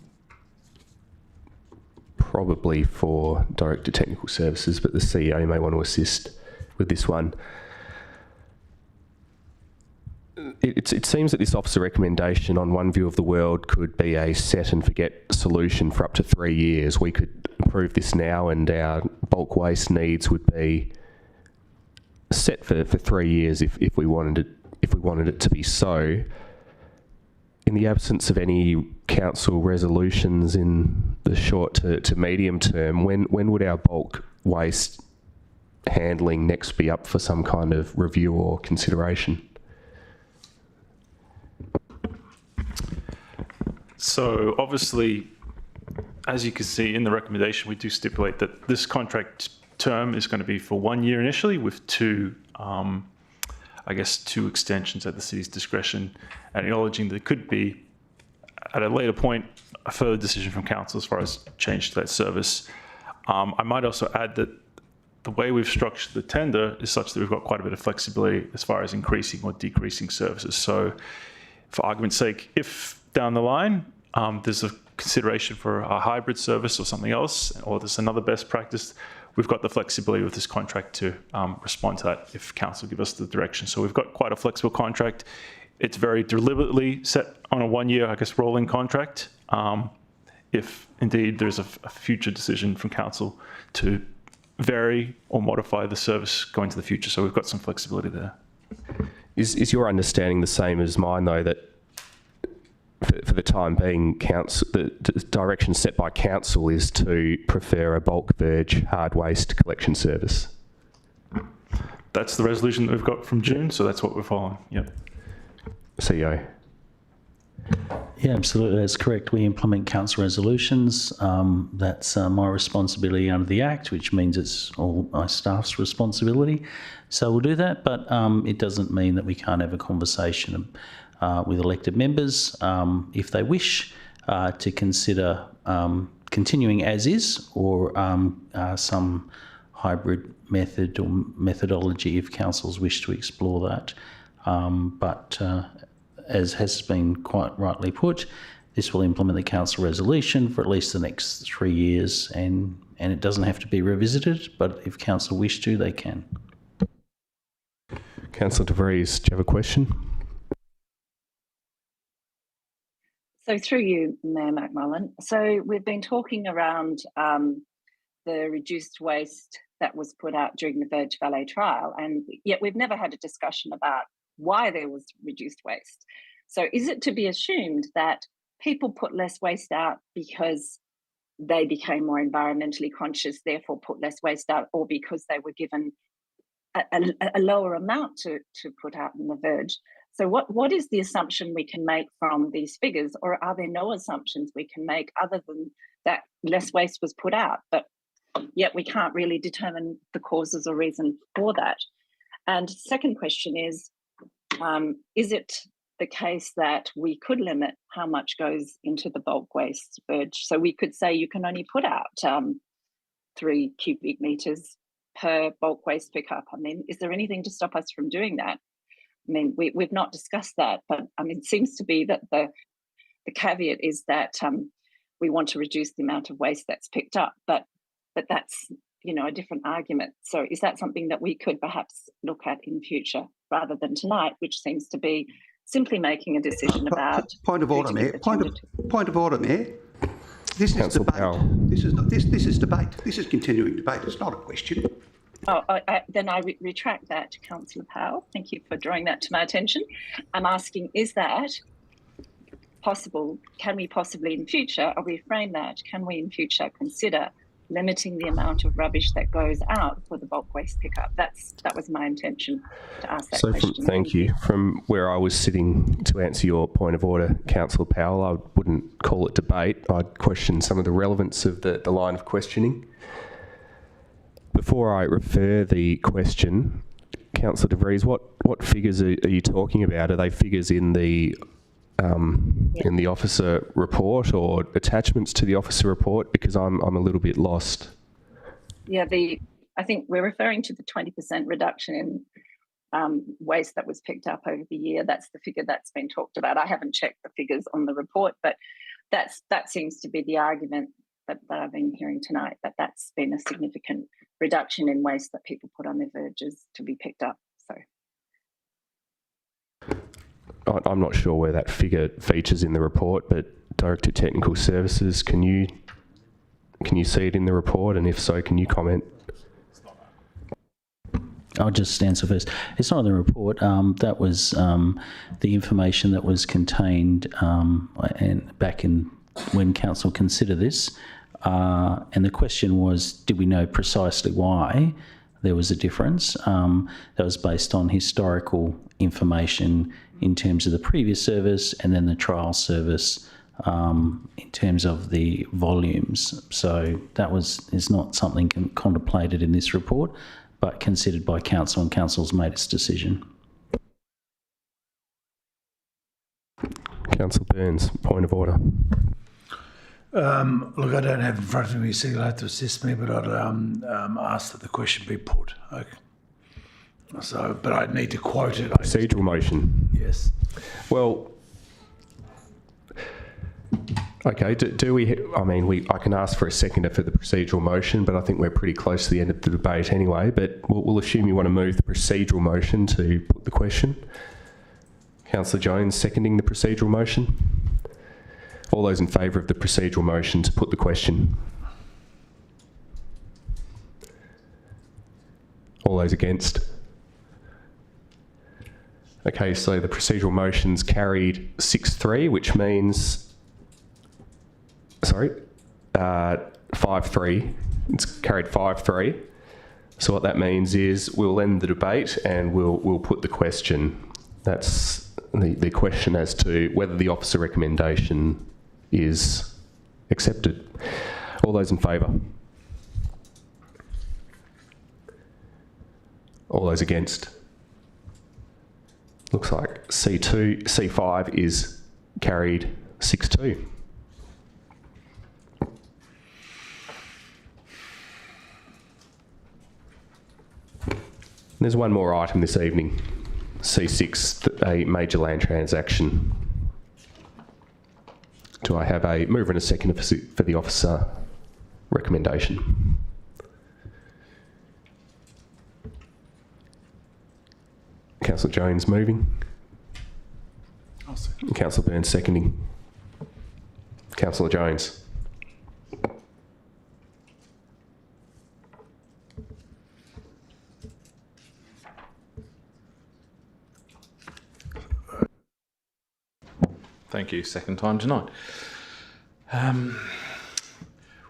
probably for Director Technical Services, but the CEO may want to assist with this one. It seems that this officer recommendation on one view of the world could be a set and forget solution for up to 3 years. We could approve this now and our bulk waste needs would be set for 3 years if we wanted it to be so. In the absence of any council resolutions in the short to medium term, when would our bulk waste handling next be up for some kind of review or consideration? So obviously, as you can see in the recommendation, we do stipulate that this contract term is going to be for 1 year initially with two extensions at the city's discretion, and acknowledging there could be, at a later point, a further decision from council as far as change to that service. I might also add that the way we've structured the tender is such that we've got quite a bit of flexibility as far as increasing or decreasing services. So for argument's sake, if down the line there's a consideration for a hybrid service or something else, or there's another best practice, we've got the flexibility with this contract to respond to that if council give us the direction. So we've got quite a flexible contract. It's very deliberately set on a 1 year, rolling contract. If indeed there's a future decision from council to vary or modify the service going to the future. So we've got some flexibility there. Is your understanding the same as mine, though, that for the time being, the direction set by council is to prefer a bulk verge hard waste collection service? That's the resolution that we've got from June, so that's what we're following. Yep. CEO. Yeah, absolutely. That's correct. We implement council resolutions. That's my responsibility under the Act, which means it's all my staff's responsibility. So we'll do that, but it doesn't mean that we can't have a conversation with elected members if they wish to consider continuing as is, or some hybrid method or methodology if councils wish to explore that. But as has been quite rightly put, this will implement the council resolution for at least the next 3 years, and it doesn't have to be revisited, but if council wish to, they can. Councillor De Vries, do you have a question? So through you, Mayor McMullen, so we've been talking around the reduced waste that was put out during the Verge Valet trial, and yet we've never had a discussion about why there was reduced waste. So is it to be assumed that people put less waste out because they became more environmentally conscious, therefore put less waste out, or because they were given a lower amount to put out in the Verge? So what is the assumption we can make from these figures, or are there no assumptions we can make other than that less waste was put out, but yet we can't really determine the causes or reason for that? And second question is it the case that we could limit how much goes into the bulk waste Verge? So we could say you can only put out 3 cubic metres per bulk waste pickup. I mean, is there anything to stop us from doing that? I mean, we've not discussed that, but I mean, it seems to be that the caveat is that we want to reduce the amount of waste that's picked up, but that's, a different argument. So is that something that we could perhaps look at in future rather than tonight, which seems to be simply making a decision about... Point of order, Mayor. Point of order, Mayor. This is debate. This is debate. This is continuing debate. It's not a question. Oh, then I retract that, Councillor Powell. Thank you for drawing that to my attention. I'm asking, is that possible? Can we possibly in future, or reframe that, can we in future consider limiting the amount of rubbish that goes out for the bulk waste pickup? That was my intention to ask that question. Thank you. From where I was sitting, to answer your point of order, Councillor Powell, I wouldn't call it debate. I'd question some of the relevance of the line of questioning. Before I refer the question, Councillor De Vries, what figures are you talking about? Are they figures in the in the officer report or attachments to the officer report? Because I'm a little bit lost. Yeah, I think we're referring to the 20% reduction in waste that was picked up over the year. That's the figure that's been talked about. I haven't checked the figures on the report, but that seems to be the argument that I've been hearing tonight, that's been a significant reduction in waste that people put on their verges to be picked up. So I'm not sure where that figure features in the report, but Director of Technical Services, can you see it in the report? And if so, can you comment? I'll just answer first. It's not in the report. That was the information that was contained and back in when Council considered this. And the question was, did we know precisely why there was a difference? That was based on historical information in terms of the previous service and then the trial service in terms of the volumes. So that is not something contemplated in this report, but considered by Council, and Council's made its decision. Councillor Burns, point of order. Look, I don't have in front of me, so you'll have to assist me, but I'd ask that the question be put. Okay. So, but I need to quote it. Procedural motion. Yes. Well, okay. Do we? I mean, I can ask for a seconder for the procedural motion, but I think we're pretty close to the end of the debate anyway. But we'll assume you want to move the procedural motion to put the question. Councillor Jones seconding the procedural motion. All those in favour of the procedural motion to put the question? All those against? Okay, so the procedural motion's carried 6-3, which means... Sorry? 5-3. It's carried 5-3. So what that means is we'll end the debate and we'll put the question. That's the question as to whether the officer recommendation is accepted. All those in favour? All those against? Looks like C5 is carried 6-2. There's one more item this evening. C6, a major land transaction. Do I have a mover and a seconder for the officer recommendation? Councillor Jones moving. Councillor Burns seconding. Councillor Jones. Thank you. Second time tonight.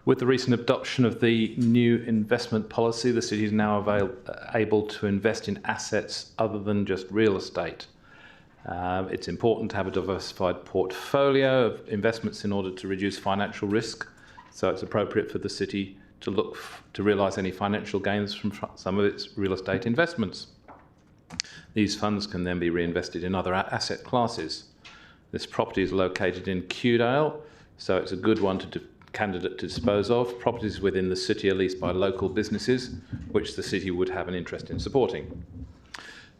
With the recent adoption of the new investment policy, the city is now able to invest in assets other than just real estate. It's important to have a diversified portfolio of investments in order to reduce financial risk. So it's appropriate for the city to look to realise any financial gains from some of its real estate investments. These funds can then be reinvested in other asset classes. This property is located in Kewdale, so it's a good one candidate to dispose of. Properties within the city are leased by local businesses, which the city would have an interest in supporting.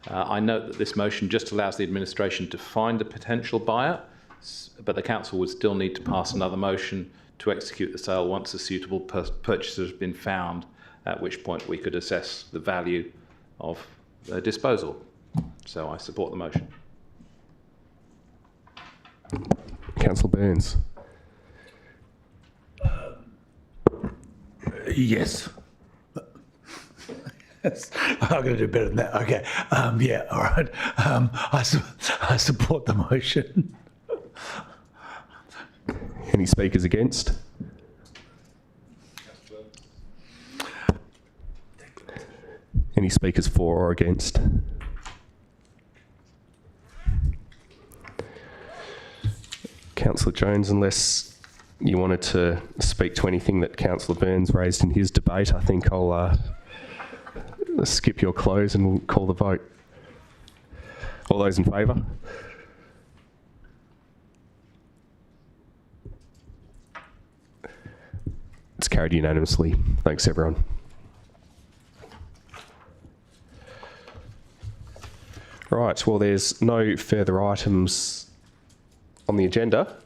I note that this motion just allows the administration to find a potential buyer, but the council would still need to pass another motion to execute the sale once a suitable purchaser has been found, at which point we could assess the value of the disposal. So I support the motion. Councillor Burns. Yes. I'm going to do better than that. Okay. Yeah, all right. I support the motion. Any speakers against? Any speakers for or against? Councillor Jones, unless you wanted to speak to anything that Councillor Burns raised in his debate, I think I'll skip your close and we'll call the vote. All those in favour? carried unanimously. Thanks, everyone. Right, well, there's no further items on the agenda.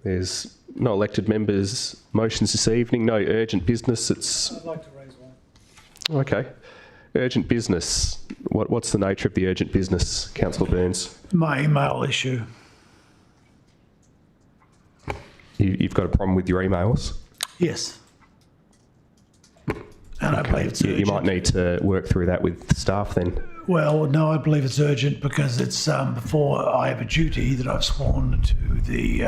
There's no elected members' motions this evening, no urgent business. I'd like to raise one. Okay. Urgent business. What's the nature of the urgent business, Councillor Burns? My email issue. You've got a problem with your emails? Yes. And I believe it's urgent. You might need to work through that with staff then. Well, no, I believe it's urgent because it's before I have a duty that I've sworn to the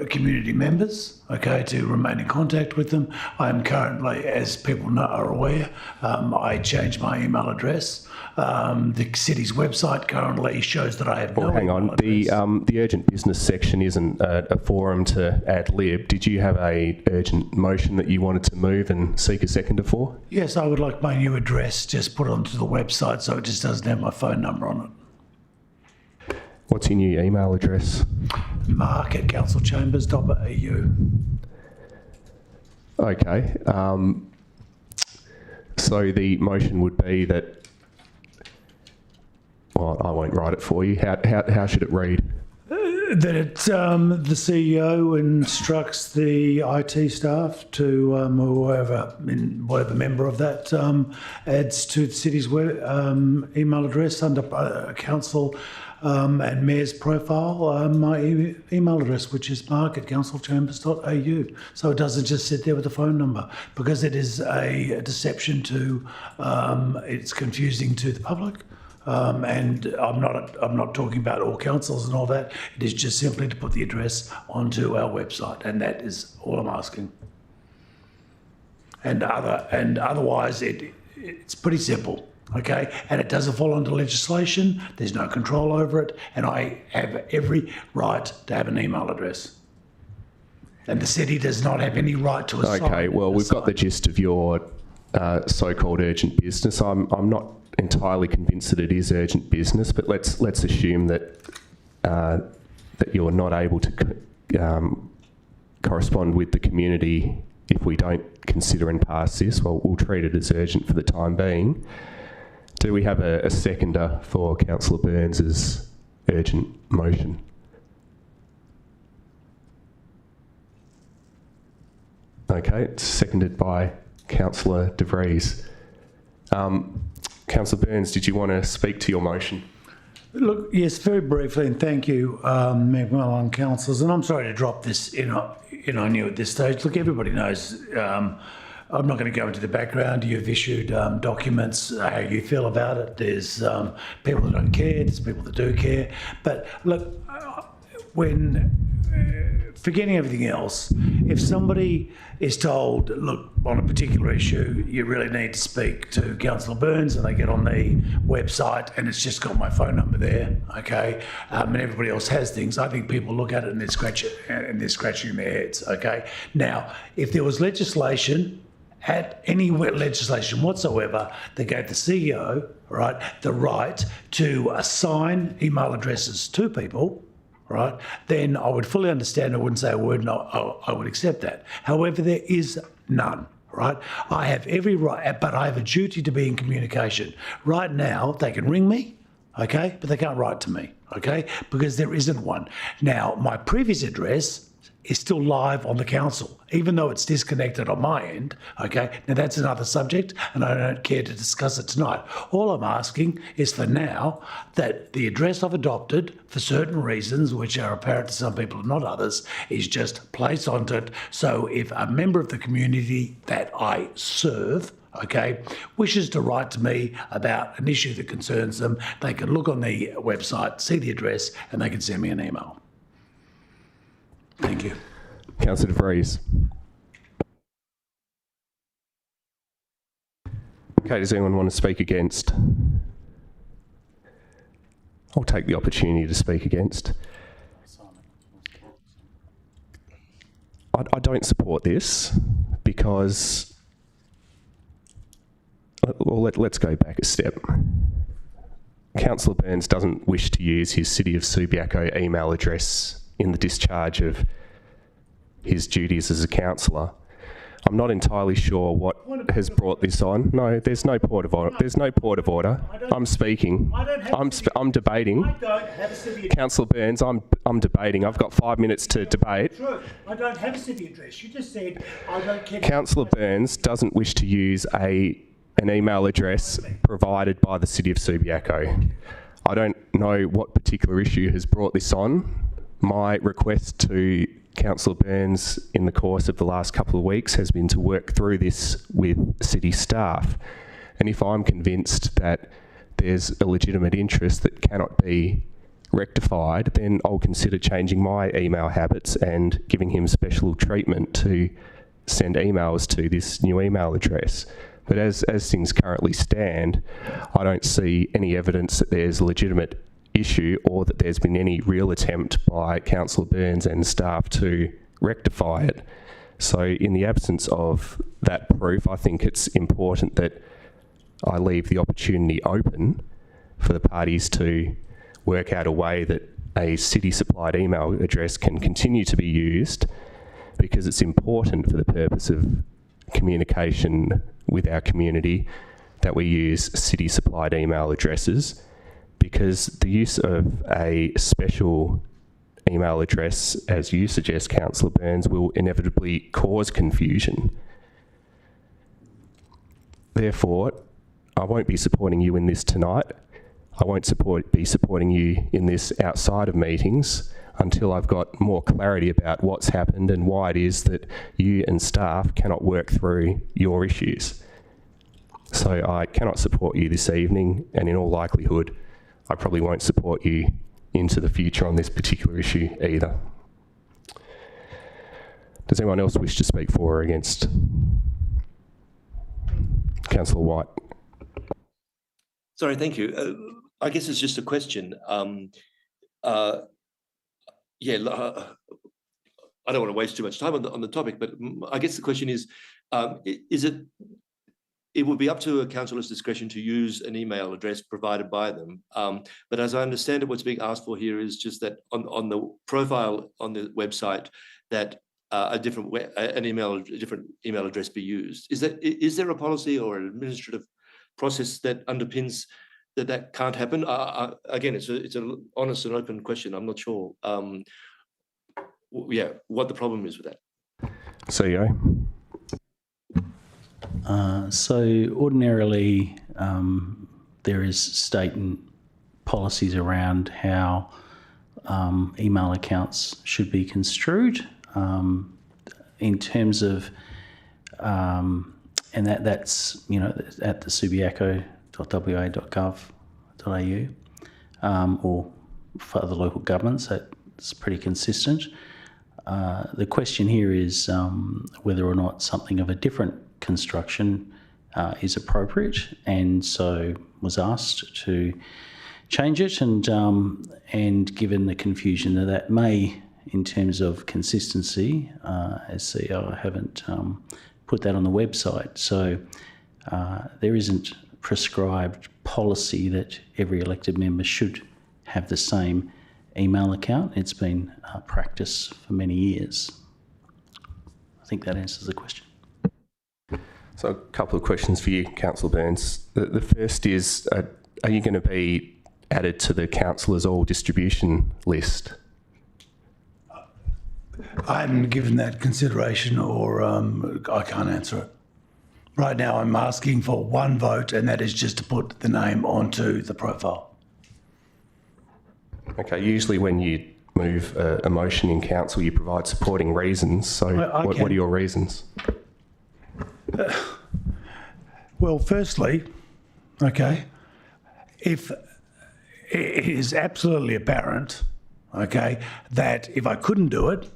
community members, okay, to remain in contact with them. I'm currently, as people are aware, I changed my email address. The city's website currently shows that I have no hang on. The urgent business section isn't a forum to ad lib. Did you have a urgent motion that you wanted to move and seek a seconder for? Yes, I would like my new address just put onto the website so it just doesn't have my phone number on it. What's your new email address? mark@councilchambers.au. Okay. So the motion would be that. Well, I won't write it for you. How should it read? That the CEO instructs the IT staff to whoever member of that adds to the city's email address under council and mayor's profile my email address, which is mark@councilchambers.au. So it doesn't just sit there with a phone number, because it is a deception to it's confusing to the public. And I'm not talking about all councils and all that. It is just simply to put the address onto our website, and that is all I'm asking. And otherwise, it's pretty simple, okay? And it doesn't fall under legislation. There's no control over it, and I have every right to have an email address. And the city does not have any right to assign. Okay, well, we've got the gist of your so-called urgent business. I'm not entirely convinced that it is urgent business, but let's assume that that you're not able to correspond with the community if we don't consider and pass this. Well, we'll treat it as urgent for the time being. Do we have a seconder for Councillor Burns's urgent motion? Okay, it's seconded by Councillor De Vries. Councillor Burns, did you want to speak to your motion? Look, yes, very briefly, and thank you, Mayor councillors. And I'm sorry to drop this in on you at this stage. Look, everybody knows. I'm not going to go into the background. You've issued documents, how you feel about it. There's people that don't care. There's people that do care. But look, when forgetting everything else, if somebody is told, look, on a particular issue, you really need to speak to Councillor Burns, and they get on the website and it's just got my phone number there, okay, and everybody else has things, I think people look at it and they're scratching their heads, okay. Now, if there was legislation, any legislation whatsoever that gave the CEO, right, the right to assign email addresses to people, right, then I would fully understand. I wouldn't say a word, and I would accept that. However, there is none, right? I have every right, but I have a duty to be in communication. Right now, they can ring me, okay, but they can't write to me, okay, because there isn't one. Now, my previous address is still live on the council, even though it's disconnected on my end, okay? Now, that's another subject, and I don't care to discuss it tonight. All I'm asking is for now that the address I've adopted, for certain reasons, which are apparent to some people and not others, is just placed onto it. So if a member of the community that I serve, okay, wishes to write to me about an issue that concerns them, they can look on the website, see the address, and they can send me an email. Thank you. Councillor De Vries. Okay, does anyone want to speak against? I'll take the opportunity to speak against. I don't support this because, well, let's go back a step. Councillor Burns doesn't wish to use his City of Subiaco email address in the discharge of his duties as a councillor. I'm not entirely sure what has brought this on. No, there's no point of order. There's no point of order. I'm speaking. I'm debating. I don't have a city address. Councillor Burns, I'm debating. I've got 5 minutes to debate. True. I don't have a city address. You just said I don't care. Councillor Burns doesn't wish to use an email address provided by the City of Subiaco. I don't know what particular issue has brought this on. My request to Councillor Burns in the course of the last couple of weeks has been to work through this with city staff. And if I'm convinced that there's a legitimate interest that cannot be rectified, then I'll consider changing my email habits and giving him special treatment to send emails to this new email address. But as things currently stand, I don't see any evidence that there's a legitimate issue or that there's been any real attempt by Councillor Burns and staff to rectify it. So in the absence of that proof, I think it's important that I leave the opportunity open for the parties to work out a way that a city-supplied email address can continue to be used, because it's important for the purpose of communication with our community that we use city-supplied email addresses, because the use of a special email address, as you suggest, Councillor Burns, will inevitably cause confusion. Therefore, I won't be supporting you in this tonight. I won't be supporting you in this outside of meetings until I've got more clarity about what's happened and why it is that you and staff cannot work through your issues. So I cannot support you this evening, and in all likelihood, I probably won't support you into the future on this particular issue either. Does anyone else wish to speak for or against? Councillor White. Sorry, thank you. I guess it's just a question. I don't want to waste too much time on the topic, but I guess the question is it would be up to a councillor's discretion to use an email address provided by them. But as I understand it, what's being asked for here is just that on the profile on the website that a different email address be used. Is there a policy or an administrative process that underpins that can't happen? Again, it's an honest and open question. I'm not sure. What the problem is with that. CEO. So ordinarily, there is state and policies around how email accounts should be construed in terms of, and that's at the subiaco.wa.gov.au or for other local governments. That's pretty consistent. The question here is whether or not something of a different construction is appropriate, and so was asked to change it, and given the confusion that may, in terms of consistency, as CEO, I haven't put that on the website. So there isn't prescribed policy that every elected member should have the same email account. It's been practice for many years. I think that answers the question. So a couple of questions for you, Councillor Burns. The first is, are you going to be added to the councillors' all distribution list? I haven't given that consideration, or I can't answer it. Right now I'm asking for one vote, and that is just to put the name onto the profile. Okay, usually when you move a motion in council, you provide supporting reasons. So what are your reasons? Well, firstly, okay, if it is absolutely apparent, okay, that if I couldn't do it,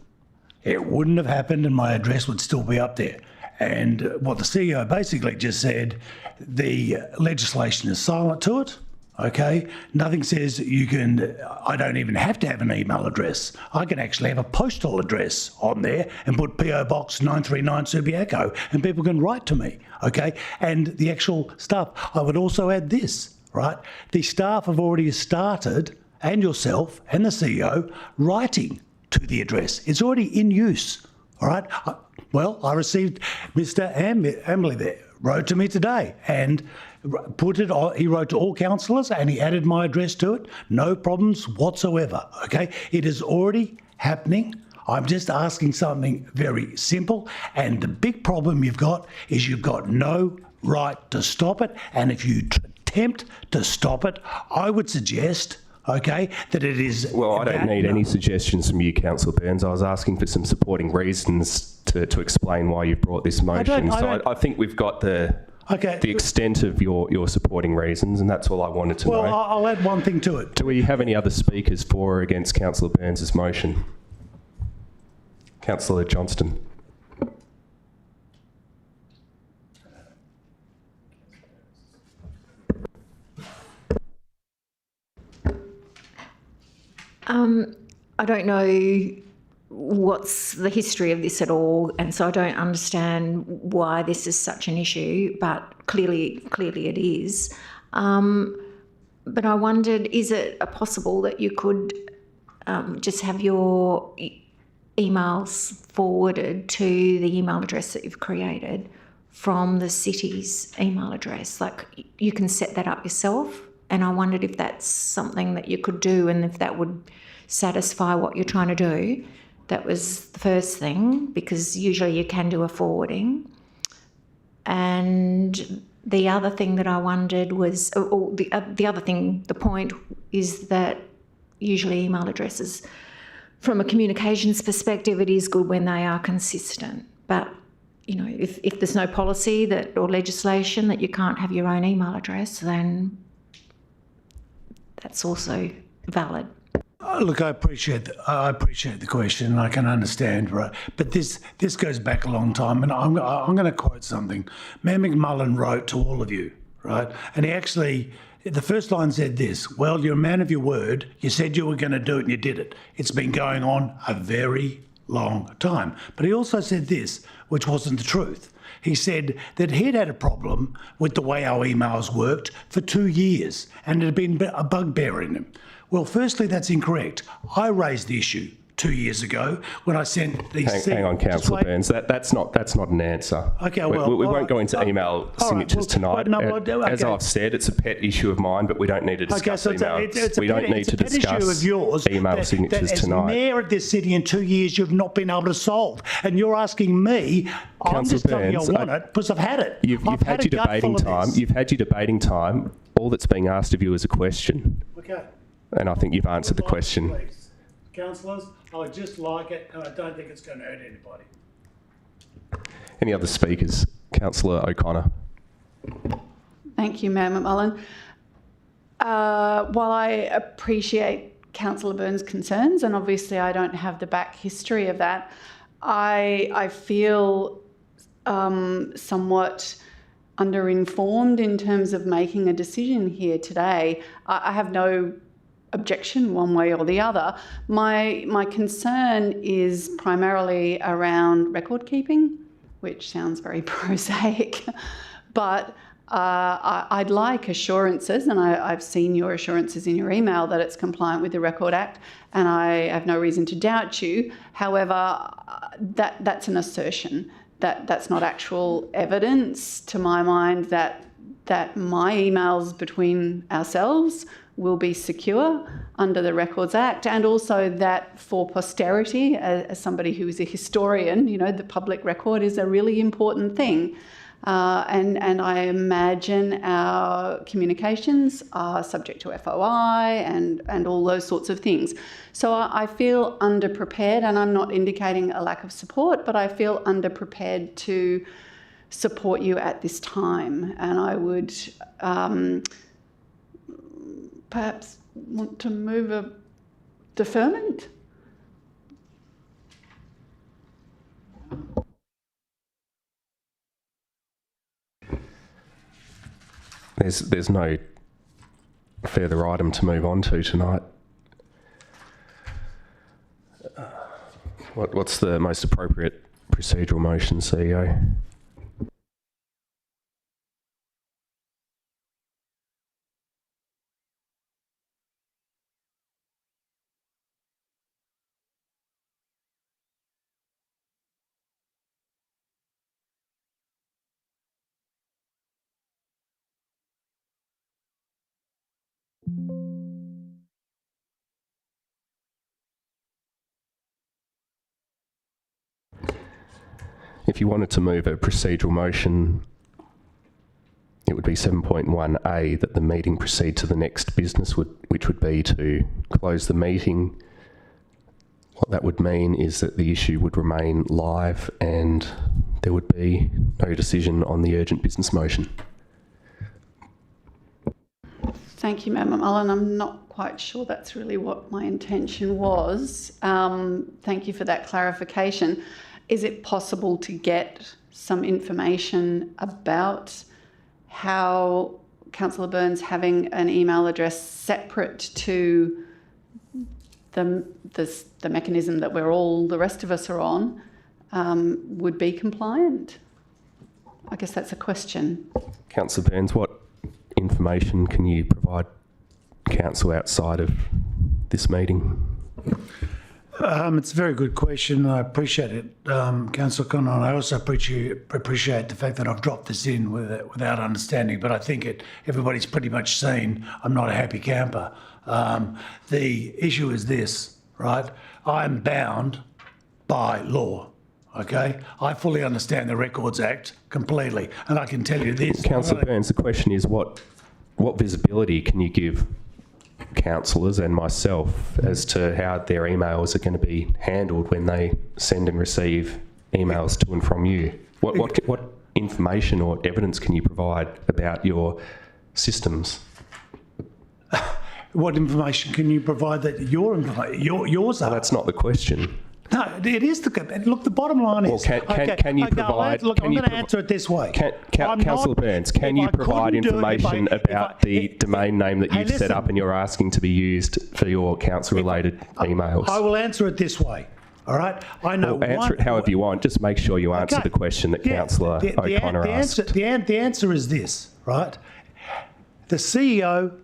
it wouldn't have happened and my address would still be up there. And what the CEO basically just said, the legislation is silent to it. Okay, nothing says you can, I don't even have to have an email address. I can actually have a postal address on there and put PO Box 939 Subiaco, and people can write to me, okay? And the actual stuff, I would also add this, right? The staff have already started, and yourself and the CEO, writing to the address. It's already in use, All right. Well, I received Mr. Amley there, wrote to me today and put it on, he wrote to all councillors and he added my address to it. No problems whatsoever. Okay. It is already happening. I'm just asking something very simple. And the big problem you've got is you've got no right to stop it. And if you attempt to stop it, I would suggest, okay, that it is... Well, I don't need any suggestions from you, Councillor Burns. I was asking for some supporting reasons to explain why you brought this motion. I think we've got the extent of your supporting reasons, and that's all I wanted to know. Well, I'll add one thing to it. Do we have any other speakers for or against Councillor Burns' motion? Councillor Johnston. I don't know what's the history of this at all, and so I don't understand why this is such an issue, but clearly it is. But I wondered, is it possible that you could just have your emails forwarded to the email address that you've created from the city's email address? Like, you can set that up yourself, and I wondered if that's something that you could do and if that would satisfy what you're trying to do. That was the first thing, because usually you can do a forwarding. And the other thing that I wondered was, the other thing, the point is that usually email addresses, from a communications perspective, it is good when they are consistent. But, you know, if there's no policy or legislation that you can't have your own email address, then that's also valid. Look, I appreciate the question, and I can understand, right? But this goes back a long time, and I'm going to quote something. Mayor McMullen wrote to all of you, right? And he actually, the first line said this: "Well, you're a man of your word. You said you were going to do it, and you did it. It's been going on a very long time." But he also said this, which wasn't the truth. He said that he'd had a problem with the way our emails worked for 2 years, and it had been a bugbear in him. Well, firstly, that's incorrect. I raised the issue 2 years ago when I sent these... Hang on, Councillor Burns. That's not an answer. Okay, well... We won't go into email signatures tonight. As I've said, it's a pet issue of mine, but we don't need to discuss email. We don't need to discuss email signatures tonight. As mayor of this city in 2 years, you've not been able to solve. And you're asking me, I'm just telling you I want it because I've had it. You've had your debating time. You've had your debating time. All that's being asked of you is a question. Okay. And I think you've answered the question. Please. Councillors, I would just like it, and I don't think it's going to hurt anybody. Any other speakers? Councillor O'Connor. Thank you, Mayor McMullen. While I appreciate Councillor Burns' concerns, and obviously I don't have the back history of that, I feel somewhat underinformed in terms of making a decision here today. I have no objection one way or the other. My concern is primarily around record keeping, which sounds very prosaic, but I'd like assurances, and I've seen your assurances in your email that it's compliant with the Record Act, and I have no reason to doubt you. However, that's an assertion. That's not actual evidence to my mind that my emails between ourselves will be secure under the Records Act, and also that for posterity, as somebody who is a historian, you know, the public record is a really important thing. And I imagine our communications are subject to FOI and all those sorts of things. So I feel underprepared, and I'm not indicating a lack of support, but I feel underprepared to support you at this time. And I would perhaps want to move a deferment. There's no further item to move on to tonight. What's the most appropriate procedural motion, CEO? If you wanted to move a procedural motion, it would be 7.1A that the meeting proceed to the next business, which would be to close the meeting. What that would mean is that the issue would remain live and there would be no decision on the urgent business motion. Thank you, Madam Mullen. I'm not quite sure that's really what my intention was. Thank you for that clarification. Is it possible to get some information about how Councillor Burns having an email address separate to the mechanism that the rest of us are on would be compliant? I guess that's a question. Councillor Burns, what information can you provide Council outside of this meeting? It's a very good question. I appreciate it, Councillor Connor. I also appreciate the fact that I've dropped this in without understanding, but I think everybody's pretty much seen I'm not a happy camper. The issue is this, right? I'm bound by law, okay? I fully understand the Records Act completely, and I can tell you this. Councillor Burns, the question is what visibility can you give councillors and myself as to how their emails are going to be handled when they send and receive emails to and from you? What information or evidence can you provide about your systems? What information can you provide that yours are? Well, that's not the question. No, it is look. The bottom line is. Well, can you provide? Look, I'm going to answer it this way. Councillor Burns, can you provide information about the domain name that you've set up and you're asking to be used for your council-related emails? I will answer it this way. All right. I know. Well, answer it however you want. Just make sure you answer the question that Councillor O'Connor asked. The answer is this, right? The CEO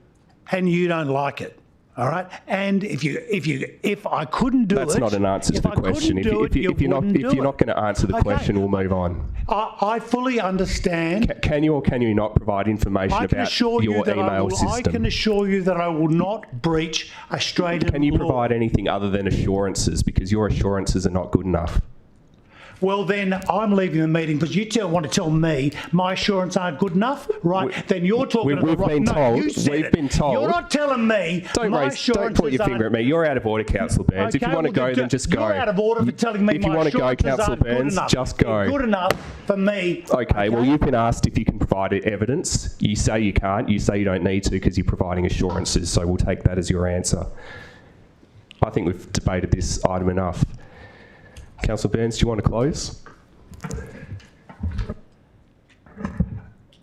and you don't like it. All right, and if I couldn't do that's not an answer to the question. If you're not going to answer the question, we'll move on. I fully understand. Can you or can you not provide information about your email system? I can assure you that I will not breach Australian law. Can you provide anything other than assurances? Because your assurances are not good enough. Well, then I'm leaving the meeting because you want to tell me my assurance aren't good enough, right? Then you're talking about the been right. told. No, you said we've it. been told. You're not telling me my assurances Don't point your finger at me. You're out of order, Councillor Burns. Okay, if you want to go, then just go. You're out of order for telling me if you my want to go, assurances Councillor aren't good Burns, enough. just go. They're good enough for me. Okay, well, you've been asked if you can provide evidence. You say you can't. You say you don't need to because you're providing assurances, so we'll take that as your answer. I think we've debated this item enough. Councillor Burns, do you want to close?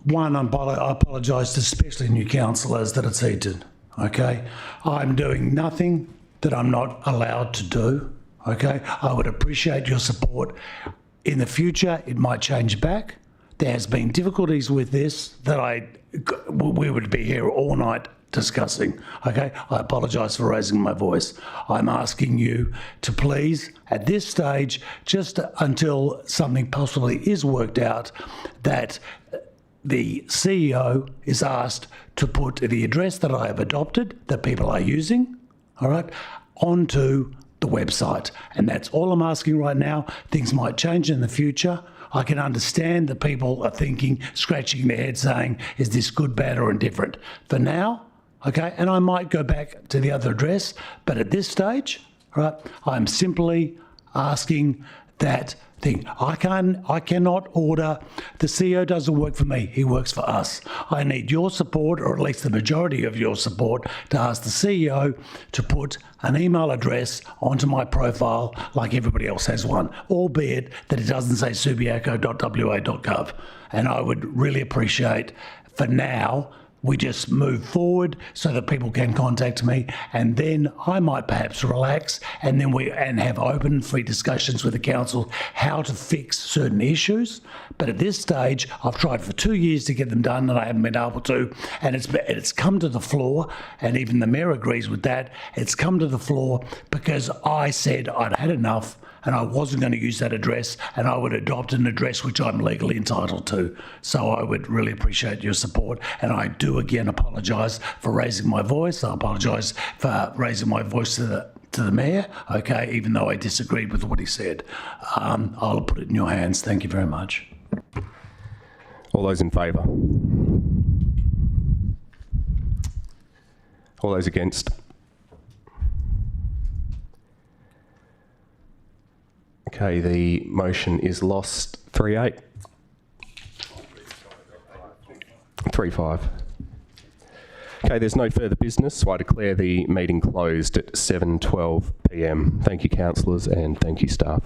One, I apologise to especially new councillors that it's heated, okay? I'm doing nothing that I'm not allowed to do, okay? I would appreciate your support. In the future, it might change back. There has been difficulties with this that we would be here all night discussing, okay? I apologise for raising my voice. I'm asking you to please, at this stage, just until something possibly is worked out, that the CEO is asked to put the address that I have adopted, that people are using, all right, onto the website. And that's all I'm asking right now. Things might change in the future. I can understand that people are thinking, scratching their head saying, is this good, bad or indifferent? For now, okay, and I might go back to the other address, but at this stage, right, I'm simply asking that thing. I cannot order. The CEO doesn't work for me. He works for us. I need your support, or at least the majority of your support, to ask the CEO to put an email address onto my profile like everybody else has one, albeit that it doesn't say subiaco.wa.gov. And I would really appreciate, for now, we just move forward so that people can contact me, and then I might perhaps relax and have open, free discussions with the council how to fix certain issues. But at this stage, I've tried for 2 years to get them done and I haven't been able to, and it's come to the floor, and even the mayor agrees with that. It's come to the floor because I said I'd had enough and I wasn't going to use that address, and I would adopt an address which I'm legally entitled to. So I would really appreciate your support, and I do again apologise for raising my voice. I apologise for raising my voice to to the Mayor, okay, even though I disagreed with what he said. I'll put it in your hands. Thank you very much. All those in favour? All those against? Okay, the motion is lost. 3-8. 3-5. Okay, there's no further business, so I declare the meeting closed at 7:12 p.m. Thank you, councillors, and thank you, staff.